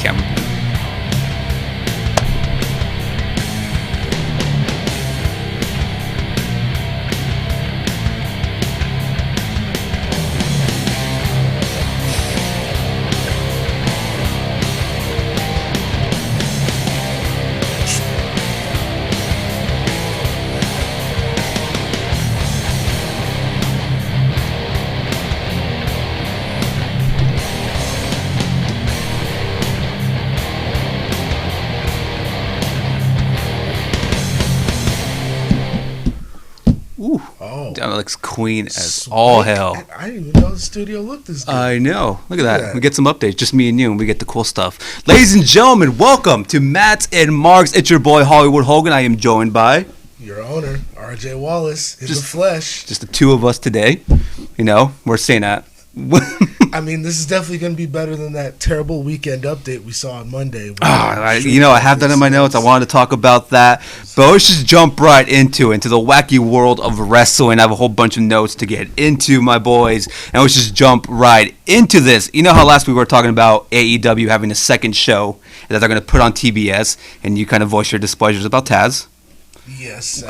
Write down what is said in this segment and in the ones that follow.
camera. Ooh, that looks clean as all hell. I didn't even know the studio looked this good. I know. Look at that. We get some updates. Just me and you, and we get the cool stuff. Ladies and gentlemen, welcome to Matt's and Mark's. It's your boy, Hollywood Hogan. I am joined by... your owner, RJ Wallace, in the flesh. Just the two of us today. You know, we're saying that. I mean, this is definitely going to be better than that terrible weekend update we saw on Monday. I have that in my notes. I wanted to talk about that. But let's just jump right into the wacky world of wrestling. I have a whole bunch of notes to get into, my boys. And let's just jump right into this. You know how last week we were talking about AEW having a second show that they're going to put on TBS, and you kind of voiced your displeasures about Taz? Yes.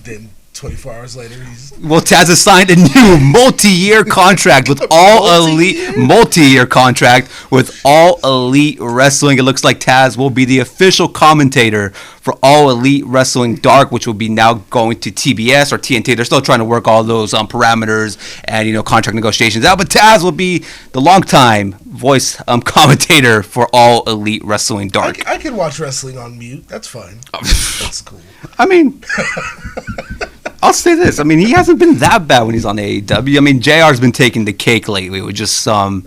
Then 24 hours later, Taz has signed a new multi-year contract with All Elite. Multi-year contract with All Elite Wrestling. It looks like Taz will be the official commentator for All Elite Wrestling Dark, which will be now going to TBS or TNT. They're still trying to work all those parameters and contract negotiations out. But Taz will be the longtime voice commentator for All Elite Wrestling Dark. I can watch wrestling on mute. That's fine. That's cool. I mean, I'll say this. I mean, he hasn't been that bad when he's on AEW. I mean, JR's been taking the cake lately with just some...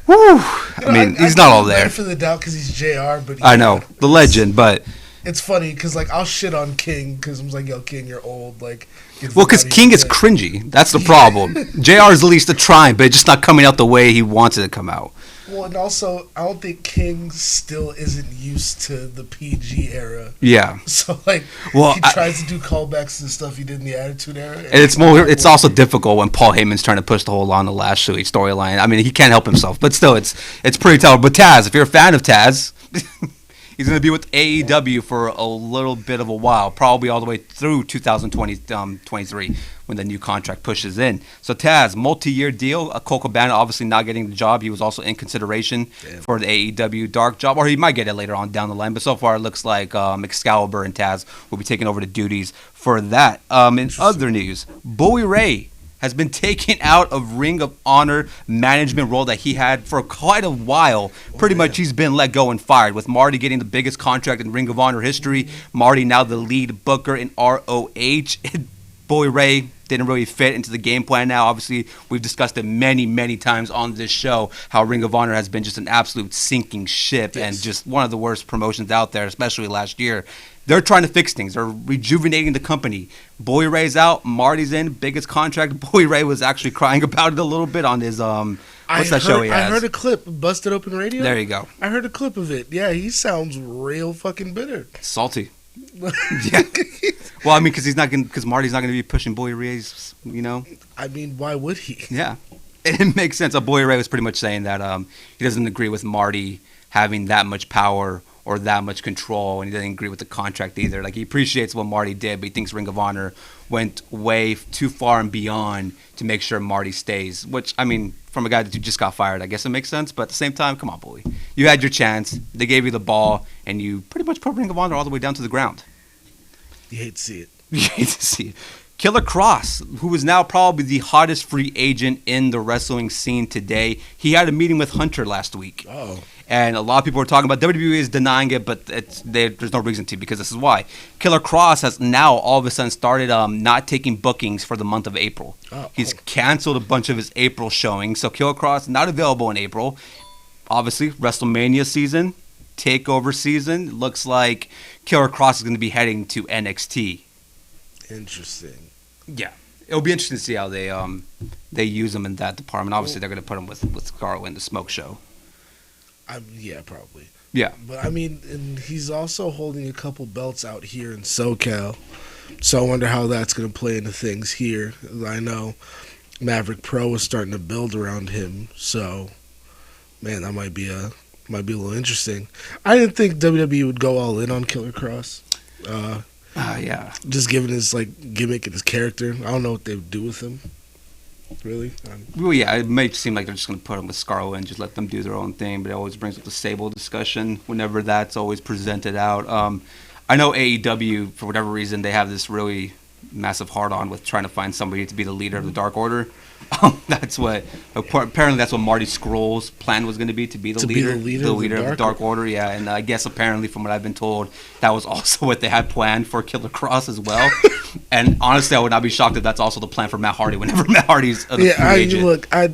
he's not all there. For the doubt because he's JR, but I know, the legend, but... It's funny because, I'll shit on King because I'm like, yo, King, you're old. Because King is cringy. That's the problem. JR is at least trying, but it's just not coming out the way he wants it to come out. Well, and also, I don't think King still isn't used to the PG era. Yeah. So, he tries to do callbacks to the stuff he did in the Attitude Era. And it's also difficult when Paul Heyman's trying to push the whole Lana Lashley storyline. I mean, he can't help himself, but still, it's pretty tough. But Taz, if you're a fan of Taz... He's going to be with AEW for a little bit of a while, probably all the way through 2023 when the new contract pushes in. So Taz, multi-year deal. Colt Cabana obviously not getting the job. He was also in consideration for the AEW Dark job, or he might get it later on down the line. But so far it looks like Excalibur and Taz will be taking over the duties for that. In other news, Bully Ray has been taken out of Ring of Honor management role that he had for quite a while. Pretty much he's been let go and fired, with Marty getting the biggest contract in Ring of Honor history. Marty now the lead booker in ROH. Bully Ray didn't really fit into the game plan now. Obviously, we've discussed it many, many times on this show, how Ring of Honor has been just an absolute sinking ship and just one of the worst promotions out there, especially last year. They're trying to fix things. They're rejuvenating the company. Bully Ray's out. Marty's in. Biggest contract. Bully Ray was actually crying about it a little bit on his what's that show he has? I heard a clip. Busted Open Radio. There you go. I heard a clip of it. Yeah, he sounds real fucking bitter. Salty. Yeah. Well, I mean, because Marty's not gonna be pushing Bully Ray's. I mean, why would he? Yeah, it makes sense. Bully Ray was pretty much saying that he doesn't agree with Marty having that much power or that much control, and he doesn't agree with the contract either. He appreciates what Marty did, but he thinks Ring of Honor went way too far and beyond to make sure Marty stays, which, I mean, from a guy that just got fired, I guess it makes sense, but at the same time, come on, Bully. You had your chance, they gave you the ball, and you pretty much put Ring of Honor all the way down to the ground. You hate to see it. You hate to see it. Killer Cross, who is now probably the hottest free agent in the wrestling scene today, he had a meeting with Hunter last week. Oh. And a lot of people are talking about WWE is denying it, but there's no reason to, because this is why. Killer Cross has now all of a sudden started not taking bookings for the month of April. He's canceled a bunch of his April showings, so Killer Cross not available in April. Obviously, WrestleMania season, TakeOver season, looks like Killer Cross is going to be heading to NXT. Interesting. Yeah. It'll be interesting to see how they use him in that department. Obviously, they're going to put him with Scarlett in the Smoke Show. Yeah, probably. Yeah. But, I mean, and he's also holding a couple belts out here in SoCal. So I wonder how that's going to play into things here. I know Maverick Pro is starting to build around him. So, man, that might be a Might be a little interesting. I didn't think WWE would go all in on Killer Cross. Yeah. Just given his like gimmick and his character, I don't know what they would do with him. Really, Well, yeah, it may seem like they're just going to put him with Scarlett and just let them do their own thing, but it always brings up the Sable discussion whenever that's always presented out. I know AEW, for whatever reason, they have this really massive hard-on with trying to find somebody to be the leader of the Dark Order. Apparently that's what Marty Scurll's plan was going to be the leader of the Dark Order. Yeah, and I guess apparently from what I've been told, that was also what they had planned for Killer Cross as well. And honestly, I would not be shocked if that's also the plan for Matt Hardy whenever Matt Hardy's free agent. I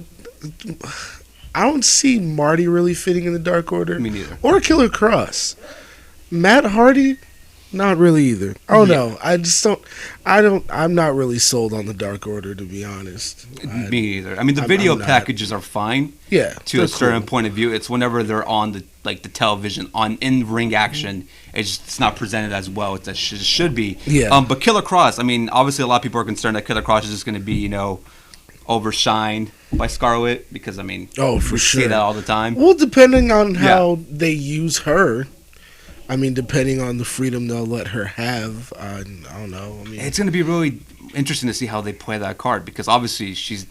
don't see Marty really fitting in the Dark Order. Me neither. Or Killer Cross. Matt Hardy, not really either. Oh no, I just don't. I'm not really sold on the Dark Order, to be honest. Me neither. I mean, the video packages are fine. Yeah, to a certain point of view. It's whenever they're on the television on in ring action, it's not presented as well as it should be. Yeah. But Killer Cross, I mean, obviously a lot of people are concerned that Killer Cross is just going to be overshined by Scarlett because I mean, for we sure, see that all the time. Well, depending on how they use her. I mean, depending on the freedom they'll let her have, I don't know. I mean, it's going to be really interesting to see how they play that card because obviously she's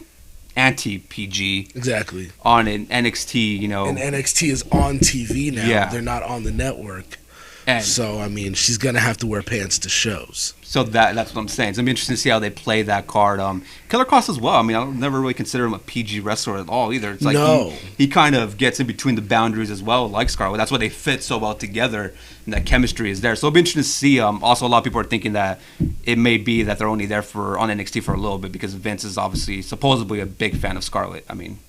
anti-PG. Exactly. On an NXT, And NXT is on TV now. Yeah. They're not on the network. And so, I mean, she's going to have to wear pants to shows. So that's what I'm saying. It's going to be interesting to see how they play that card. Killer Cross as well. I mean, I'll never really consider him a PG wrestler at all either. It's like he kind of gets in between the boundaries as well, like Scarlett. That's why they fit so well together, and that chemistry is there. So it'll be interesting to see. Also, a lot of people are thinking that it may be that they're only there on NXT for a little bit because Vince is obviously supposedly a big fan of Scarlett. I mean,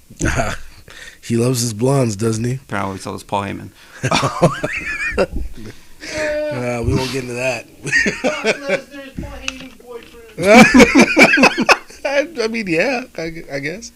he loves his blondes, doesn't he? Apparently, so does Paul Heyman. We won't get into that. I mean, yeah, I guess.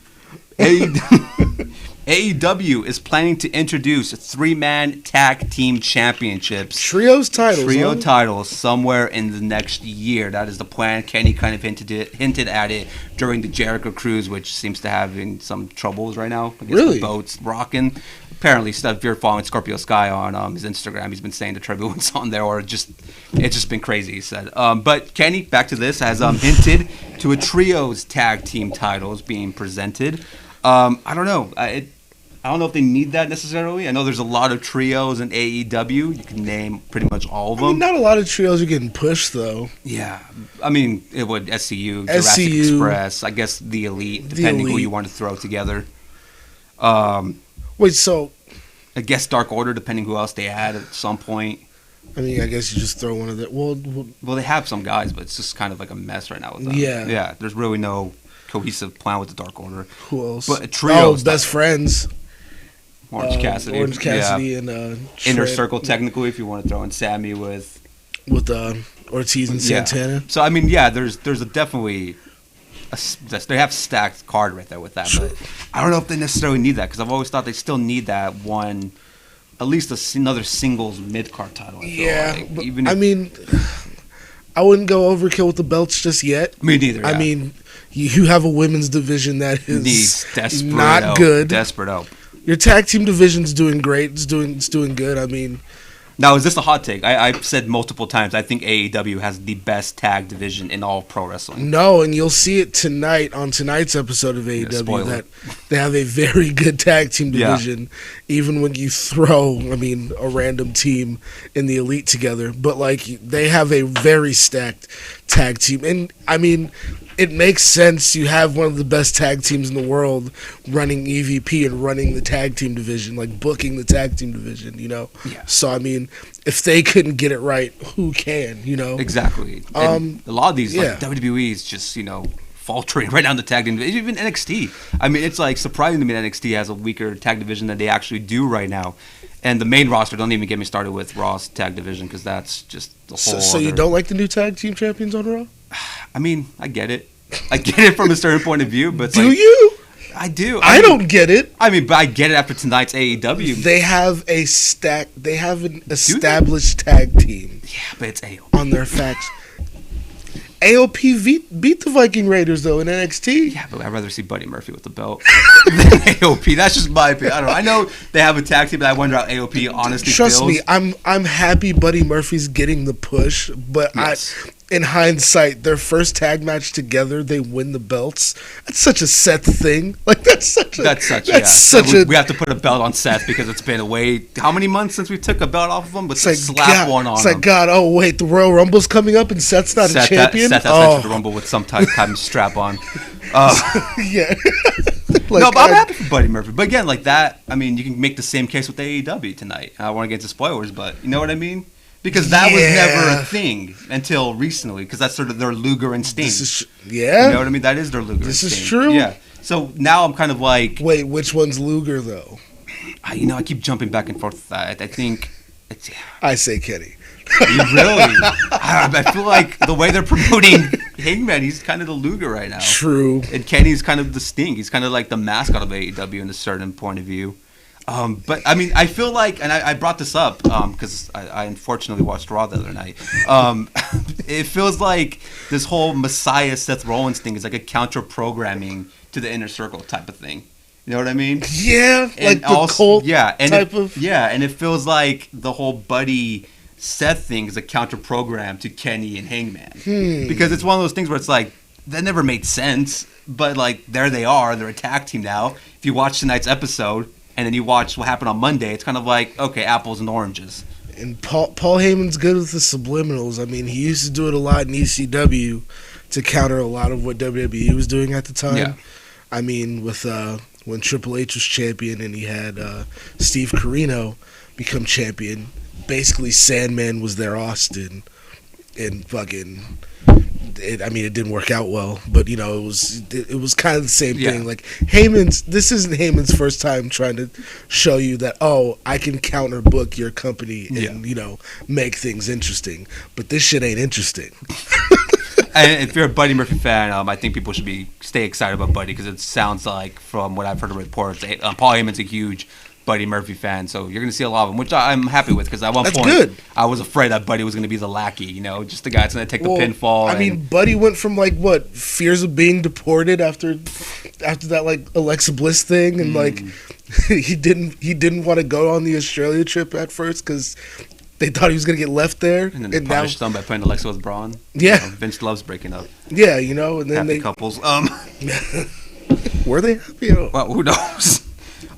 AEW is planning to introduce 3-man tag team championships. Trio titles somewhere in the next year. That is the plan. Kenny kind of hinted at it during the Jericho Cruise, which seems to have some troubles right now. I guess really? The boat's rocking. Apparently, if you're following Scorpio Sky on his Instagram, he's been saying the turbulence on there, or it's just been crazy, he said. But Kenny, back to this, has hinted to a trios tag team titles being presented. I don't know. I don't know if they need that necessarily. I know there's a lot of trios in AEW. You can name pretty much all of them. I mean, not a lot of trios are getting pushed, though. Yeah. I mean, it would SCU, Jurassic Express, I guess the Elite, depending who you want to throw together. Wait, so... I guess Dark Order, depending who else they add at some point. I mean, I guess you just throw one of the... Well, they have some guys, but it's just kind of like a mess right now with them. Yeah. Yeah, there's really no cohesive plan with the Dark Order. Who else? But trios. Best friends. Orange Cassidy. And Inner Circle, technically, if you want to throw in Sammy with Ortiz and Santana. So I mean, yeah, there's definitely they have stacked card right there with that. But I don't know if they necessarily need that because I've always thought they still need that one, at least another singles mid card title. But I mean, I wouldn't go overkill with the belts just yet. Me neither. I mean, you have a women's division that is not good. Desperate help. Your tag team division's doing great. It's doing good. I mean, now is this a hot take? I've said multiple times. I think AEW has the best tag division in all pro wrestling. No, and you'll see it tonight on tonight's episode of AEW that they have a very good tag team division. Even when you throw, a random team in the Elite together, but they have a very stacked tag team, and I mean. It makes sense. You have one of the best tag teams in the world running EVP and running the tag team division, booking the tag team division, Yeah. So, I mean, if they couldn't get it right, who can, Exactly. And a lot of these, WWE is just, faltering right down the tag division. Even NXT. I mean, it's, surprising to me that NXT has a weaker tag division than they actually do right now. And the main roster, don't even get me started with Raw's tag division because that's just the whole So you don't like the new tag team champions on Raw? I mean, I get it. I get it from a certain point of view, but do you? I do. I don't get it. I mean, but I get it after tonight's AEW. They have They have an established tag team. Yeah, but it's AO on their facts. AOP beat the Viking Raiders though in NXT. Yeah, but I'd rather see Buddy Murphy with the belt than AOP. That's just my opinion. I don't know. I know they have a tag team, but I wonder how AOP honestly Trust feels. me, I'm happy Buddy Murphy's getting the push, but Yes. in hindsight, their first tag match together, they win the belts. That's such a Seth thing. Like that's such a. We have to put a belt on Seth because it's been how many months since we took a belt off of him? But It's slap God, one on it's him. like God. Oh wait, the Royal Rumble's coming up and Seth's not a champion. Seth has entered the Rumble with some type of strap on. Yeah. No, but I'm happy for Buddy Murphy. But again, like that, I mean, you can make the same case with AEW tonight. I don't want to get into spoilers, but you know what I mean? Because that was never a thing until recently. Because that's sort of their Luger and Sting. You know what I mean? That is their Luger and Sting. This is true. Yeah. So now I'm kind of like... Wait, which one's Luger, though? I keep jumping back and forth with that. I think... I say Kenny. You really? I feel like the way they're promoting Hangman, he's kind of the Luger right now. True. And Kenny's kind of the Sting. He's kind of like the mascot of AEW in a certain point of view. But I mean, I feel like, and I brought this up because I unfortunately watched Raw the other night. It feels like this whole Messiah Seth Rollins thing is like a counter programming to the Inner Circle type of thing. You know what I mean? Yeah, and like the cult type of. Yeah, and it feels like the whole Buddy Seth thing is a counter program to Kenny and Hangman because it's one of those things where it's like that never made sense, but like there they are, they're a tag team now. If you watch tonight's episode. And then you watch what happened on Monday, it's kind of like, okay, apples and oranges. And Paul Heyman's good with the subliminals. I mean, he used to do it a lot in ECW to counter a lot of what WWE was doing at the time. Yeah. I mean, with when Triple H was champion and he had Steve Corino become champion, basically Sandman was their Austin. And fucking... it didn't work out well, but it was kind of the same thing. Like this isn't Heyman's first time trying to show you that I can counter book your company and make things interesting, but this shit ain't interesting. And if you're a Buddy Murphy fan, I think people should stay excited about Buddy because it sounds like from what I've heard of reports, Paul Heyman's a huge Buddy Murphy fan, so you're going to see a lot of them, which I'm happy with because at one point I was afraid that Buddy was going to be the lackey, just the guy that's going to take the pinfall. I mean, Buddy went from fears of being deported after that Alexa Bliss thing, and he didn't want to go on the Australia trip at first because they thought he was going to get left there, and then they punished them by putting Alexa with Braun. Yeah, Vince loves breaking up. Yeah, and then happy couples. Were they happy? Well, who knows?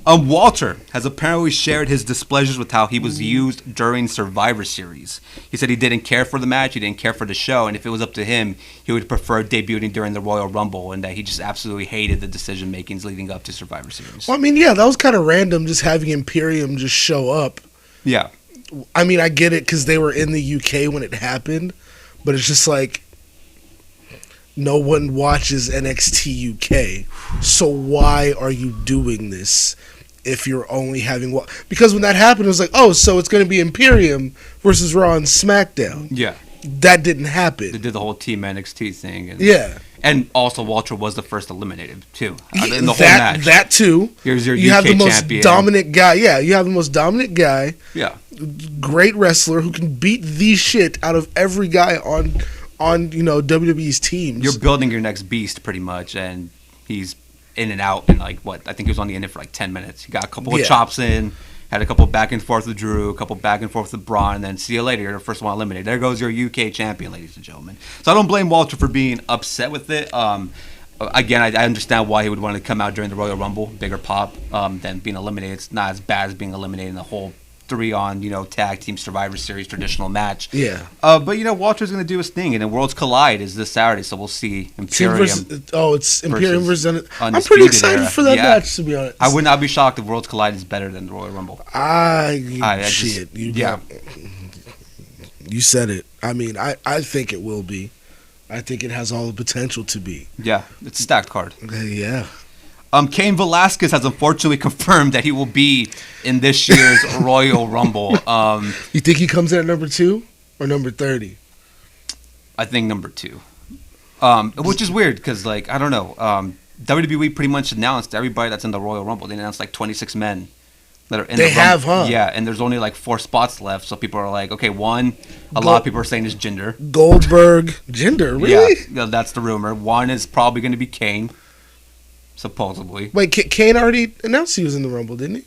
Walter has apparently shared his displeasures with how he was used during Survivor Series. He said he didn't care for the match, he didn't care for the show, and if it was up to him, he would prefer debuting during the Royal Rumble, and that he just absolutely hated the decision makings leading up to Survivor Series. Well, I mean, yeah, that was kind of random just having Imperium just show up. Yeah. I mean, I get it because they were in the UK when it happened, but it's just like no one watches NXT UK, so why are you doing this if you're only having one? Because when that happened, it was like, so it's going to be Imperium versus Raw and SmackDown. Yeah. That didn't happen. They did the whole Team NXT thing. And also, Walter was the first eliminated, too, in the whole match. That, too. Here's your you UK have the most champion. dominant guy. Yeah, you have the most dominant guy. Yeah. Great wrestler who can beat the shit out of every guy on WWE's teams. You're building your next beast, pretty much, and he's in and out in, I think he was on the end for 10 minutes. He got a couple of chops in, had a couple back and forth with Drew, a couple back and forth with Braun, and then see you later, you're the first one eliminated. There goes your UK champion, ladies and gentlemen. So I don't blame Walter for being upset with it. Again, I understand why he would want to come out during the Royal Rumble, bigger pop, than being eliminated. It's not as bad as being eliminated in the whole 3-on, tag team Survivor Series traditional match. Yeah. But, Walter's going to do his thing, and then Worlds Collide is this Saturday, so we'll see Imperium. It's Imperium versus I'm pretty Undisputed excited Era. for that match, to be honest. I would not be shocked if Worlds Collide is better than the Royal Rumble. You said it. I mean, I think it will be. I think it has all the potential to be. Yeah, it's a stacked card. Yeah. Cain Velasquez has unfortunately confirmed that he will be in this year's Royal Rumble. You think he comes in at number 2 or number 30? I think number 2. Which is weird because, I don't know. WWE pretty much announced everybody that's in the Royal Rumble. They announced 26 men that are in They the have, huh? Yeah, and there's only like 4 spots left, so people are like, okay, one, a lot of people are saying is Jinder. Goldberg, Jinder, really? Yeah, that's the rumor. One is probably going to be Kane, supposedly. Wait, Kane already announced he was in the Rumble, didn't he?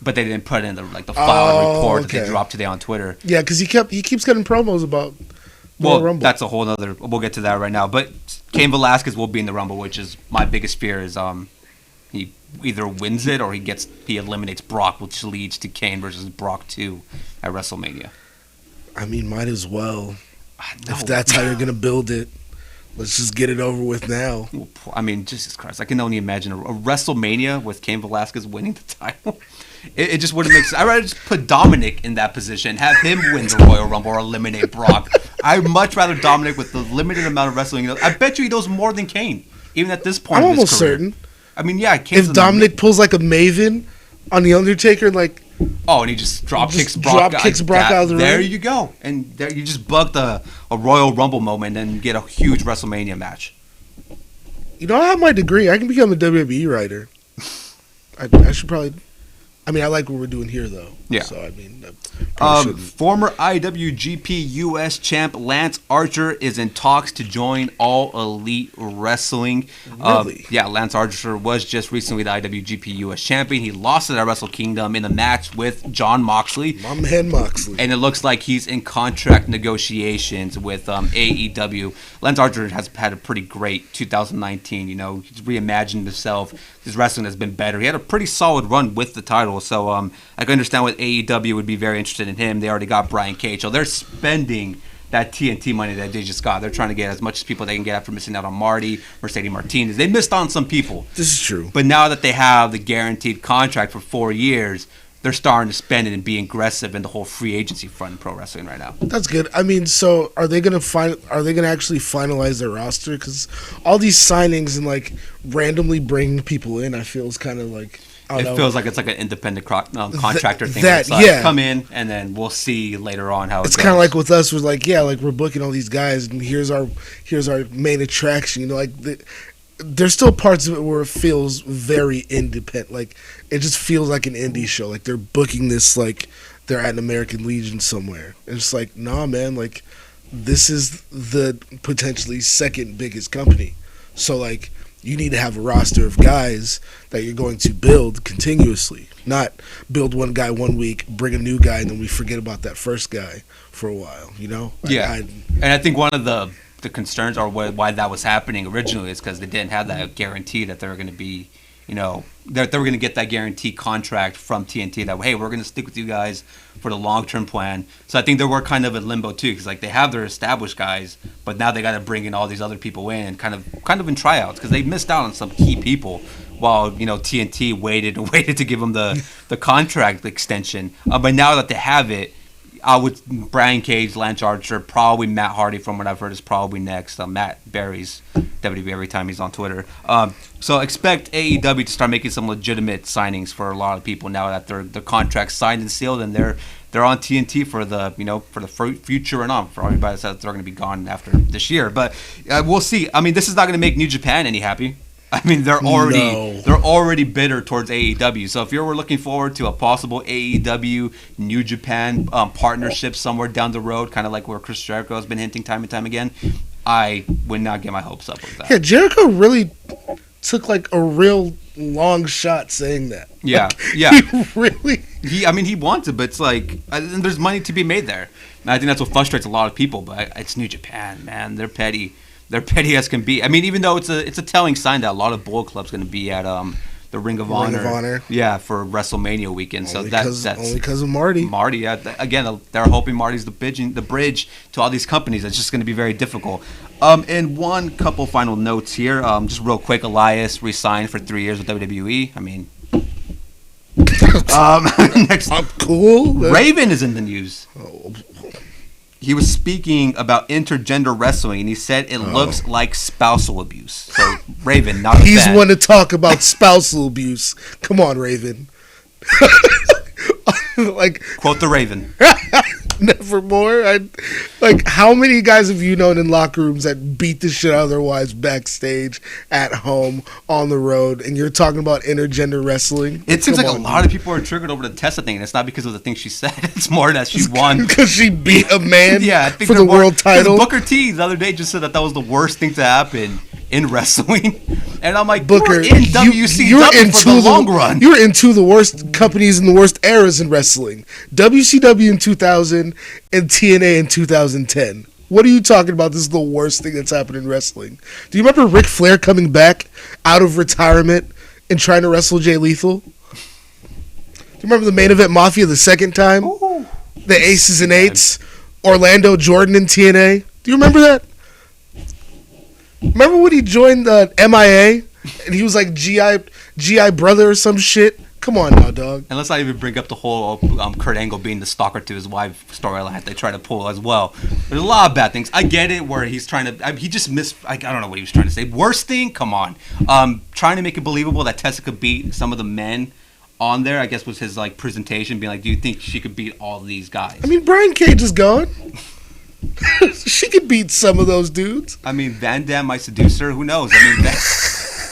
But they didn't put in the filed report that okay. they dropped today on Twitter. Yeah, because he keeps getting promos about the Rumble. That's a whole other. We'll get to that right now. But Cain Velasquez will be in the Rumble, which is my biggest fear. Is he either wins it or he eliminates Brock, which leads to Kane versus Brock 2 at WrestleMania. I mean, might as well. If that's how you're gonna build it, let's just get it over with now. I mean, Jesus Christ! I can only imagine a WrestleMania with Cain Velasquez winning the title. It just wouldn't make sense. I'd rather just put Dominic in that position, have him win the Royal Rumble or eliminate Brock. I'd much rather Dominic with the limited amount of wrestling. I bet you he knows more than Kane, even at this point. I'm in his almost career. certain. I mean, yeah, Kane's if Dominic pulls like a Maven on the Undertaker, like and he just kicks Brock out of the ring. There you go, and there you just bugged a Royal Rumble moment and get a huge WrestleMania match. You know, I have my degree. I can become a WWE writer. I should probably. I mean, I like what we're doing here, though. Yeah. So, I mean, former IWGP US champ Lance Archer is in talks to join All Elite Wrestling. Really? Yeah, Lance Archer was just recently the IWGP US champion. He lost it at Wrestle Kingdom in the match with Jon Moxley. My man Moxley. And it looks like he's in contract negotiations with AEW. Lance Archer has had a pretty great 2019. You know, he's reimagined himself. His wrestling has been better. He had a pretty solid run with the title. So I can understand what AEW would be very interested in him. They already got Brian Cage. So they're spending that TNT money that they just got. They're trying to get as much as people they can get after missing out on Marty, Mercedes Martinez. They missed on some people. This is true. But now that they have the guaranteed contract for 4 years, they're starting to spend it and be aggressive in the whole free agency front in pro wrestling right now. That's good. I mean, so are they gonna actually finalize their roster? Because all these signings and like randomly bringing people in, I feel is kind of like. It feels like it's like an independent contractor thing. That, like, yeah. Come in, and then we'll see later on how it's goes. kind of like with us. We're like, yeah, like we're booking all these guys, and here's our main attraction. You know, like there's still parts of it where it feels very independent. Like it just feels like an indie show. Like they're booking this like they're at an American Legion somewhere. And it's like, nah, man. Like this is the potentially second biggest company. So like. You need to have a roster of guys that you're going to build continuously, not build one guy 1 week, bring a new guy, and then we forget about that first guy for a while, you know? Yeah. And I think one of the concerns or why that was happening originally is because they didn't have that guarantee that they were going to be, you know, that they were going to get that guaranteed contract from TNT that, hey, we're going to stick with you guys for the long-term plan. So I think they were kind of in limbo too, because like they have their established guys, but now they got to bring in all these other people in and kind of in tryouts because they missed out on some key people while, you know, TNT waited to give them the contract extension. But now that they have it, with Brian Cage, Lance Archer, probably Matt Hardy from what I've heard is probably next. Matt Berry's WWE every time he's on Twitter. So expect AEW to start making some legitimate signings for a lot of people now that their contract's signed and sealed and they're on TNT for the future and on for everybody that says they're going to be gone after this year. But we'll see. I mean, this is not going to make New Japan any happy. I mean, they're already bitter towards AEW. So if you were looking forward to a possible AEW New Japan partnership somewhere down the road, kind of like where Chris Jericho has been hinting time and time again, I would not get my hopes up with that. Yeah, Jericho really took like a real long shot saying that. Yeah, like, yeah. He really. He wants it, but it's like and there's money to be made there. And I think that's what frustrates a lot of people. But it's New Japan, man. They're petty. They're petty as can be. I mean, even though it's a telling sign that a lot of Bullet Club's going to be at the Ring of Honor. Yeah, for WrestleMania weekend. Only So that's only because of Marty. Marty, yeah. Again, they're hoping Marty's the bridge to all these companies. It's just going to be very difficult. And one couple final notes here. Just real quick, Elias re-signed for 3 years with WWE. I mean, next, I'm cool. Raven is in the news. Oh. He was speaking about intergender wrestling, and he said it looks like spousal abuse. So, Raven, not a fan. He's one to talk about spousal abuse. Come on, Raven. Like, quote the Raven. Nevermore. Like, how many guys have you known in locker rooms that beat the shit out of their wives backstage, at home, on the road, and you're talking about intergender wrestling? It seems like a lot of people are triggered over the Tessa thing, and it's not because of the things she said. It's more that she won. Because she beat a man I think for the world title. Booker T the other day just said that was the worst thing to happen in wrestling. And I'm like, Booker, you're in WCW for the long run. You're in two of the worst companies in the worst eras in wrestling. WCW in 2000 and TNA in 2010. What are you talking about? This is the worst thing that's happened in wrestling. Do you remember Ric Flair coming back out of retirement and trying to wrestle Jay Lethal? Do you remember the Main Event Mafia the second time? Ooh. The Aces and Eights? Orlando Jordan in TNA? Do you remember that? Remember when he joined the MIA and he was like GI brother or some shit? Come on now, dog. And let's not even bring up the whole Kurt Angle being the stalker to his wife storyline that they try to pull as well. There's a lot of bad things. I get it where he's trying to... he just missed... I don't know what he was trying to say. Worst thing? Come on. Trying to make it believable that Tessa could beat some of the men on there, I guess, was his like presentation, being like, do you think she could beat all of these guys? I mean, Brian Cage is gone. She could beat some of those dudes. I mean, Van Dam might seduce her. Who knows? I mean,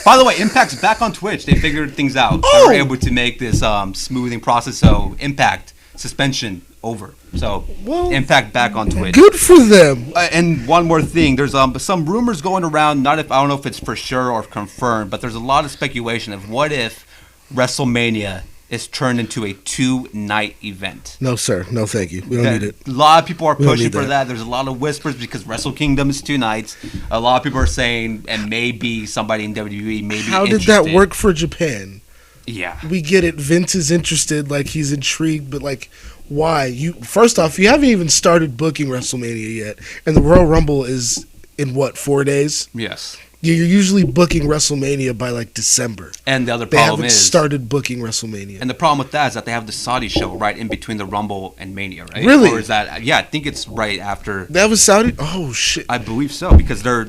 by the way, Impact's back on Twitch. They figured things out. Oh. They were able to make this smoothing process. So Impact suspension over. So Impact back on Twitch. Good for them. And one more thing, there's some rumors going around. I don't know if it's for sure or confirmed, but there's a lot of speculation of what if WrestleMania is turned into a 2-night event. No, sir. No, thank you. We don't need it. A lot of people are pushing for that. that. There's a lot of whispers because Wrestle Kingdom is 2 nights. A lot of people are saying, and maybe somebody in WWE may be How did interested. that work for Japan? Yeah. We get it. Vince is interested, like he's intrigued, but like, why? First off, you haven't even started booking WrestleMania yet, and the Royal Rumble is in what, 4 days? Yes. You're usually booking WrestleMania by like December. And the other They problem haven't is started booking WrestleMania. And the problem with that is that they have the Saudi show right in between the Rumble and Mania, right? Really? Or is that? Yeah, I think it's right after. They have a Saudi? Oh shit! I believe so because they're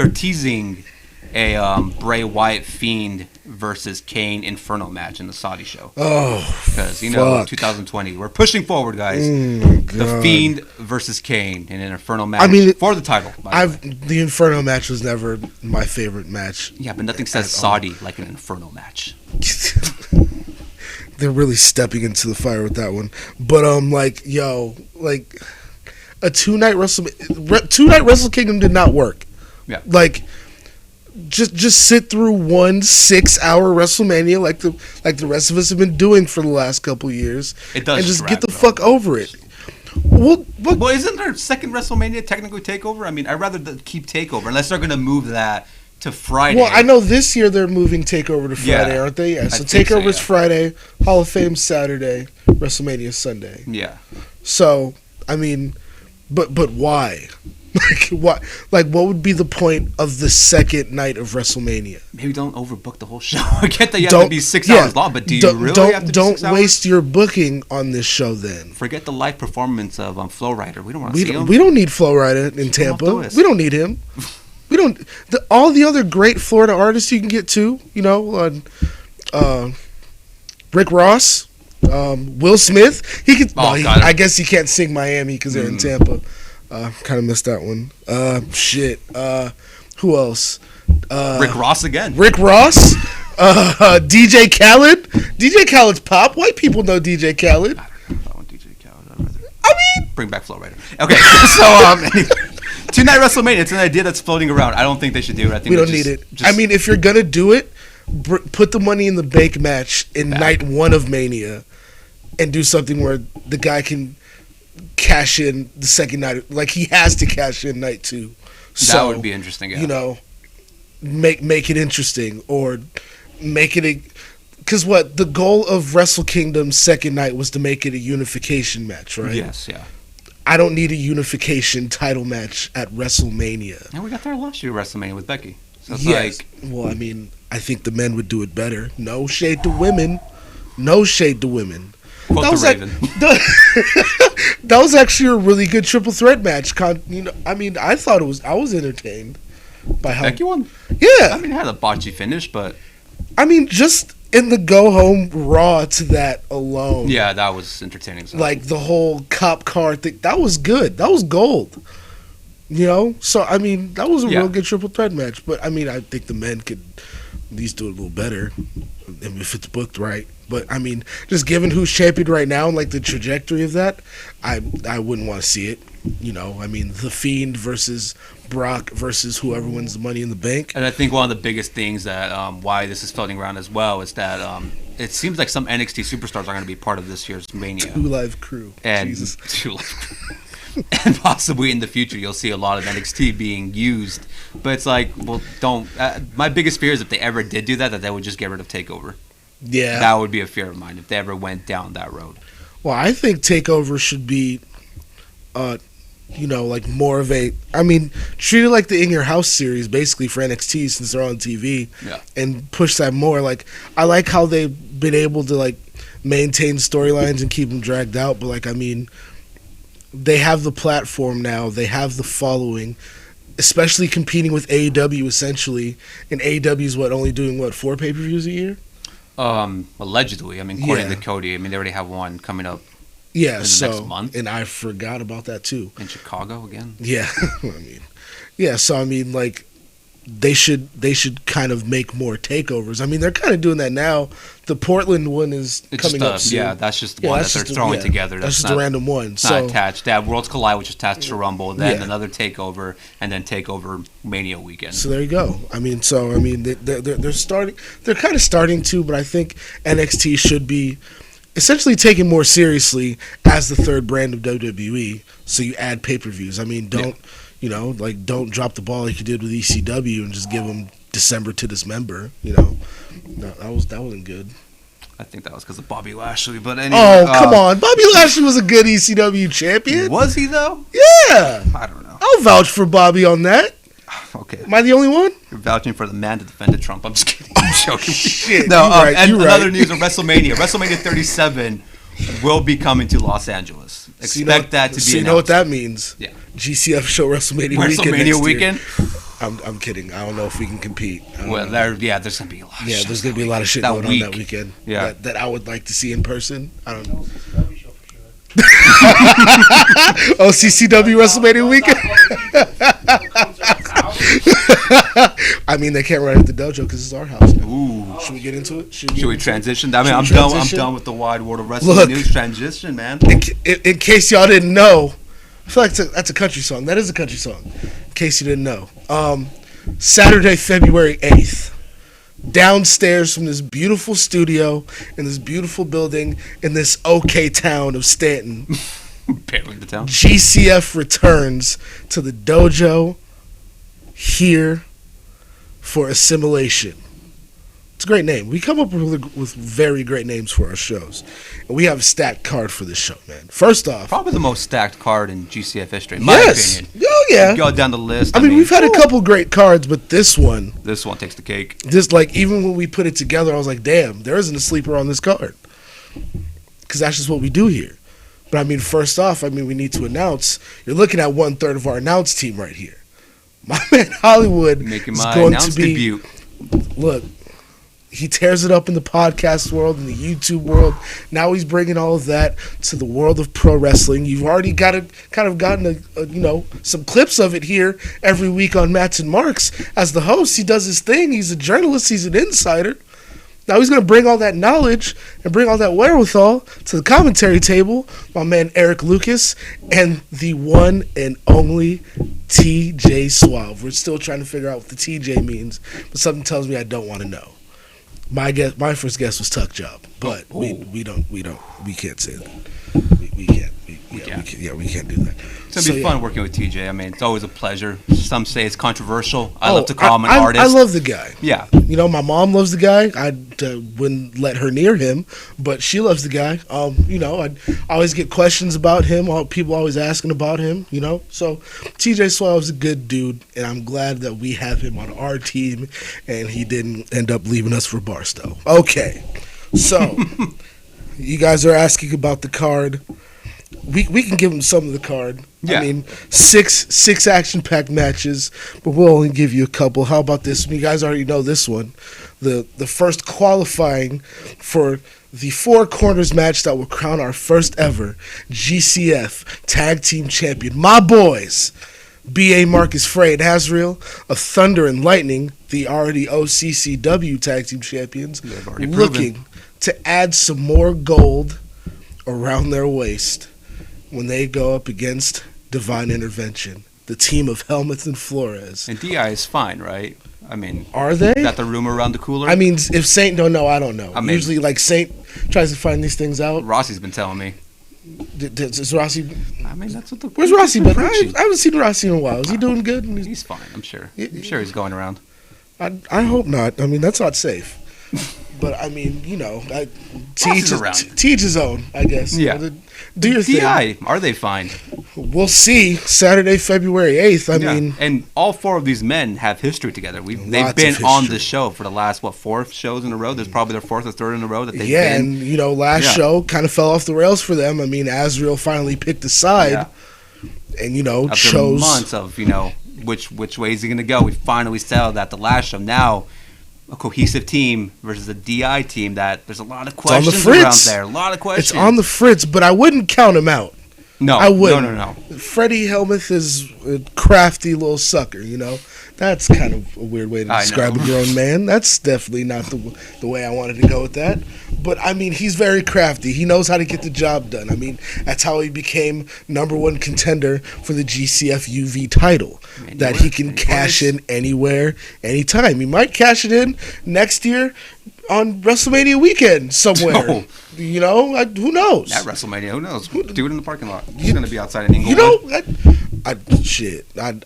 teasing a Bray Wyatt Fiend versus Kane Inferno match in the Saudi show. Oh, because 2020, we're pushing forward, guys. The Fiend versus Kane in an Inferno match for the title. The Inferno match was never my favorite match. Yeah, but nothing says Saudi like an Inferno match. They're really stepping into the fire with that one. But a 2-night Wrestle Kingdom did not work. Yeah. Like, just sit through one 6-hour WrestleMania like the rest of us have been doing for the last couple years. It does, and just get the fuck over it. Well, isn't there a second WrestleMania technically Takeover? I mean, I'd rather keep Takeover unless they're gonna move that to Friday. Well, I know this year they're moving Takeover to Friday, aren't they? Yeah. So Takeover's Friday, Hall of Fame Saturday, WrestleMania Sunday. Yeah. So I mean, but why? What would be the point of the second night of WrestleMania? Maybe don't overbook the whole show. I get that you have to be 6 hours long, but do you really have to be 6 hours? Don't waste your booking on this show then. Forget the live performance of Flow Rider. We don't want to see him. We don't need Flow Rider in Tampa. We don't need him. We don't. All the other great Florida artists you can get to, Rick Ross, Will Smith. He could. I guess he can't sing Miami because they're in Tampa. Kind of missed that one. Who else? Rick Ross again. Rick Ross. DJ Khaled. DJ Khaled's pop. White people know DJ Khaled. I don't know if I want DJ Khaled. Bring back Flow Rider. Okay, so 2-night WrestleMania. It's an idea that's floating around. I don't think they should do it. I think we don't need it. I mean, if you're gonna do it, put the Money in the Bank match in night 1 of Mania, and do something where the guy can cash in the second night. Like, he has to cash in night 2. So, that would be interesting. Yeah. Make it interesting, or make it because the goal of Wrestle Kingdom's second night was to make it a unification match, right? Yes. Yeah. I don't need a unification title match at WrestleMania. And we got there last year, WrestleMania with Becky. So it's well, I mean, I think the men would do it better. No shade to women. No shade to women. Quote that was the Raven. That was actually a really good triple threat match. I mean, I thought I was entertained by how Becky won. Yeah. I mean, it had a botchy finish, but I mean, just in the go home Raw to that alone. Yeah, that was entertaining. Like the whole cop car thing, that was good. That was gold. You know, so I mean, that was a real good triple threat match. But I mean, I think the men could at least do it a little better if it's booked right. But I mean, just given who's champion right now and like the trajectory of that, I wouldn't want to see it. You know, I mean, The Fiend versus Brock versus whoever wins the Money in the Bank. And I think one of the biggest things that why this is floating around as well is that it seems like some NXT superstars are going to be part of this year's Mania. 2 Live Crew. And Jesus. 2 Live Crew. And possibly in the future you'll see a lot of NXT being used. But it's like, well, don't. My biggest fear is if they ever did do that they would just get rid of TakeOver. Yeah. That would be a fear of mine if they ever went down that road. Well, I think TakeOver should be, you know, like more of a, I mean, treat it like the In Your House series, basically, for NXT since they're on TV. Yeah. And push that more. Like, I like how they've been able to, like, maintain storylines and keep them dragged out. But, like, I mean, they have the platform now. They have the following, especially competing with AEW, essentially. And AEW is, only doing, 4 pay-per-views a year? Allegedly. I mean, according to Cody, I mean, they already have one coming up. Yeah, in the next month. And I forgot about that too. In Chicago again? Yeah. I mean, yeah, so I mean, like, they should kind of make more takeovers. I mean, they're kind of doing that now. The Portland one is coming up soon. Yeah, that's just one that they're throwing together. That's just a random one. It's not attached. They have Worlds Collide, which is attached to Rumble, then another takeover, and then takeover Mania weekend. So there you go. I mean, they're starting. They're kind of starting to, but I think NXT should be essentially taken more seriously as the third brand of WWE. So you add pay-per-views. I mean, don't drop the ball like you did with ECW and just give them December to Dismember. You know, no, that wasn't good. I think that was because of Bobby Lashley. But anyway, come on, Bobby Lashley was a good ECW champion. Was he though? Yeah, I don't know. I'll vouch for Bobby on that. Okay. Am I the only one? You're vouching for the man that defended Trump. I'm just kidding. I'm joking. Shit. No, right, and another news of WrestleMania. WrestleMania 37 will be coming to Los Angeles. Expect that to be announced. You know what that means? Yeah. GCF show WrestleMania weekend. I'm kidding. I don't know if we can compete. Well, there's going to be a lot of shit. Yeah, there's going to be a lot of shit going on that weekend. Yeah. That I would like to see in person. I don't know. CCW WrestleMania weekend? I mean, they can't run at the dojo because it's our house now. Ooh. Should we get into it? Should we transition? I mean, I'm done with the wide world of wrestling news. Transition, man. In case y'all didn't know, I feel like that's a country song. That is a country song. In case you didn't know. Saturday, February 8th. Downstairs from this beautiful studio in this beautiful building in this okay town of Stanton. Barely the town. GCF returns to the dojo here for Assimilation. It's a great name. We come up with very great names for our shows. And we have a stacked card for this show, man. First off, probably the most stacked card in GCF history, in my opinion. Oh, yeah. Go down the list. I mean, we've had a couple great cards, but this one takes the cake. Even when we put it together, I was like, damn, there isn't a sleeper on this card. Because that's just what we do here. But I mean, first off, we need to announce, you're looking at 1/3 of our announce team right here. My man Hollywood making is my going announce to be, debut. Look, he tears it up in the podcast world, in the YouTube world. Now he's bringing all of that to the world of pro wrestling. You've already gotten some clips of it here every week on Mats and Marks. As the host, he does his thing. He's a journalist. He's an insider. Now he's going to bring all that knowledge and bring all that wherewithal to the commentary table. My man Eric Lucas and the one and only TJ Suave. We're still trying to figure out what the TJ means, but something tells me I don't want to know. My first guess was Tuck Job, but we can't say that. We can't. We can't do that. It's going to be fun working with TJ. I mean, it's always a pleasure. Some say it's controversial. I love to call him an artist. I love the guy. Yeah. You know, my mom loves the guy. I wouldn't let her near him, but she loves the guy. I always get questions about him. People always asking about him, So TJ Suave's a good dude, and I'm glad that we have him on our team, and he didn't end up leaving us for Barstow. Okay. So, you guys are asking about the card. we can give them some of the card. Yeah. I mean, six action-packed matches, but we'll only give you a couple. How about this? You guys already know this one. The first qualifying for the Four Corners match that will crown our first ever GCF Tag Team Champion. My boys, B.A. Marcus Frey and Azrael of Thunder and Lightning, the already OCCW Tag Team Champions, looking to add some more gold around their waist when they go up against Divine Intervention, the team of Helmuth and Flores. And DI is fine, right? I mean, are they? Is that the rumor around the cooler? I mean, if Saint don't know, I don't know. I mean, usually, like, Saint tries to find these things out. Rossi's been telling me. Is Rossi? I mean, that's what the. Where's Rossi? But I haven't seen Rossi in a while. Is he doing good? He's fine. I'm sure. I'm sure he's going around. I hope not. I mean, that's not safe. But I mean, you know, teach his own, I guess. Yeah. Do your DI, thing. are they fine? We'll see. Saturday, February 8th. I mean, and all four of these men have history together. They've been on the show for the last 4 shows in a row. There's probably their fourth or third in a row that they've been. Yeah, and you know, last show kind of fell off the rails for them. I mean, Azrael finally picked a side, and you know, after chose months of which way is he going to go. We finally settled at the last show. Now, a cohesive team versus a DI team that there's a lot of questions around there. A lot of questions. It's on the fritz, but I wouldn't count him out. No, I wouldn't. No. Freddie Helmuth is a crafty little sucker, you know. That's kind of a weird way to describe a grown man. That's definitely not the way I wanted to go with that. But, I mean, he's very crafty. He knows how to get the job done. I mean, that's how he became #1 contender for the GCF UV title. That he can cash in anywhere, anytime. He might cash it in next year on WrestleMania weekend somewhere. Oh. You know, who knows? At WrestleMania, who knows? Do it in the parking lot. He's going to be outside in Inglewood. You know, I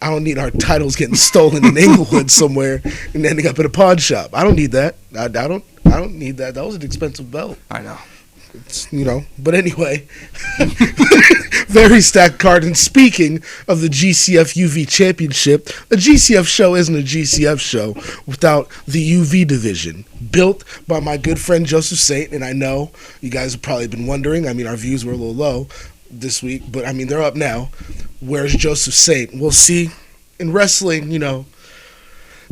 don't need our titles getting stolen in Inglewood somewhere and ending up in a pawn shop. I don't need that. I don't need that. That was an expensive belt. I know. You know, but anyway, very stacked card. And speaking of the GCF UV Championship, a GCF show isn't a GCF show without the UV division, built by my good friend Joseph Saint. And I know you guys have probably been wondering. I mean, our views were a little low this week, but I mean, they're up now. Where's Joseph Saint? We'll see. In wrestling, you know,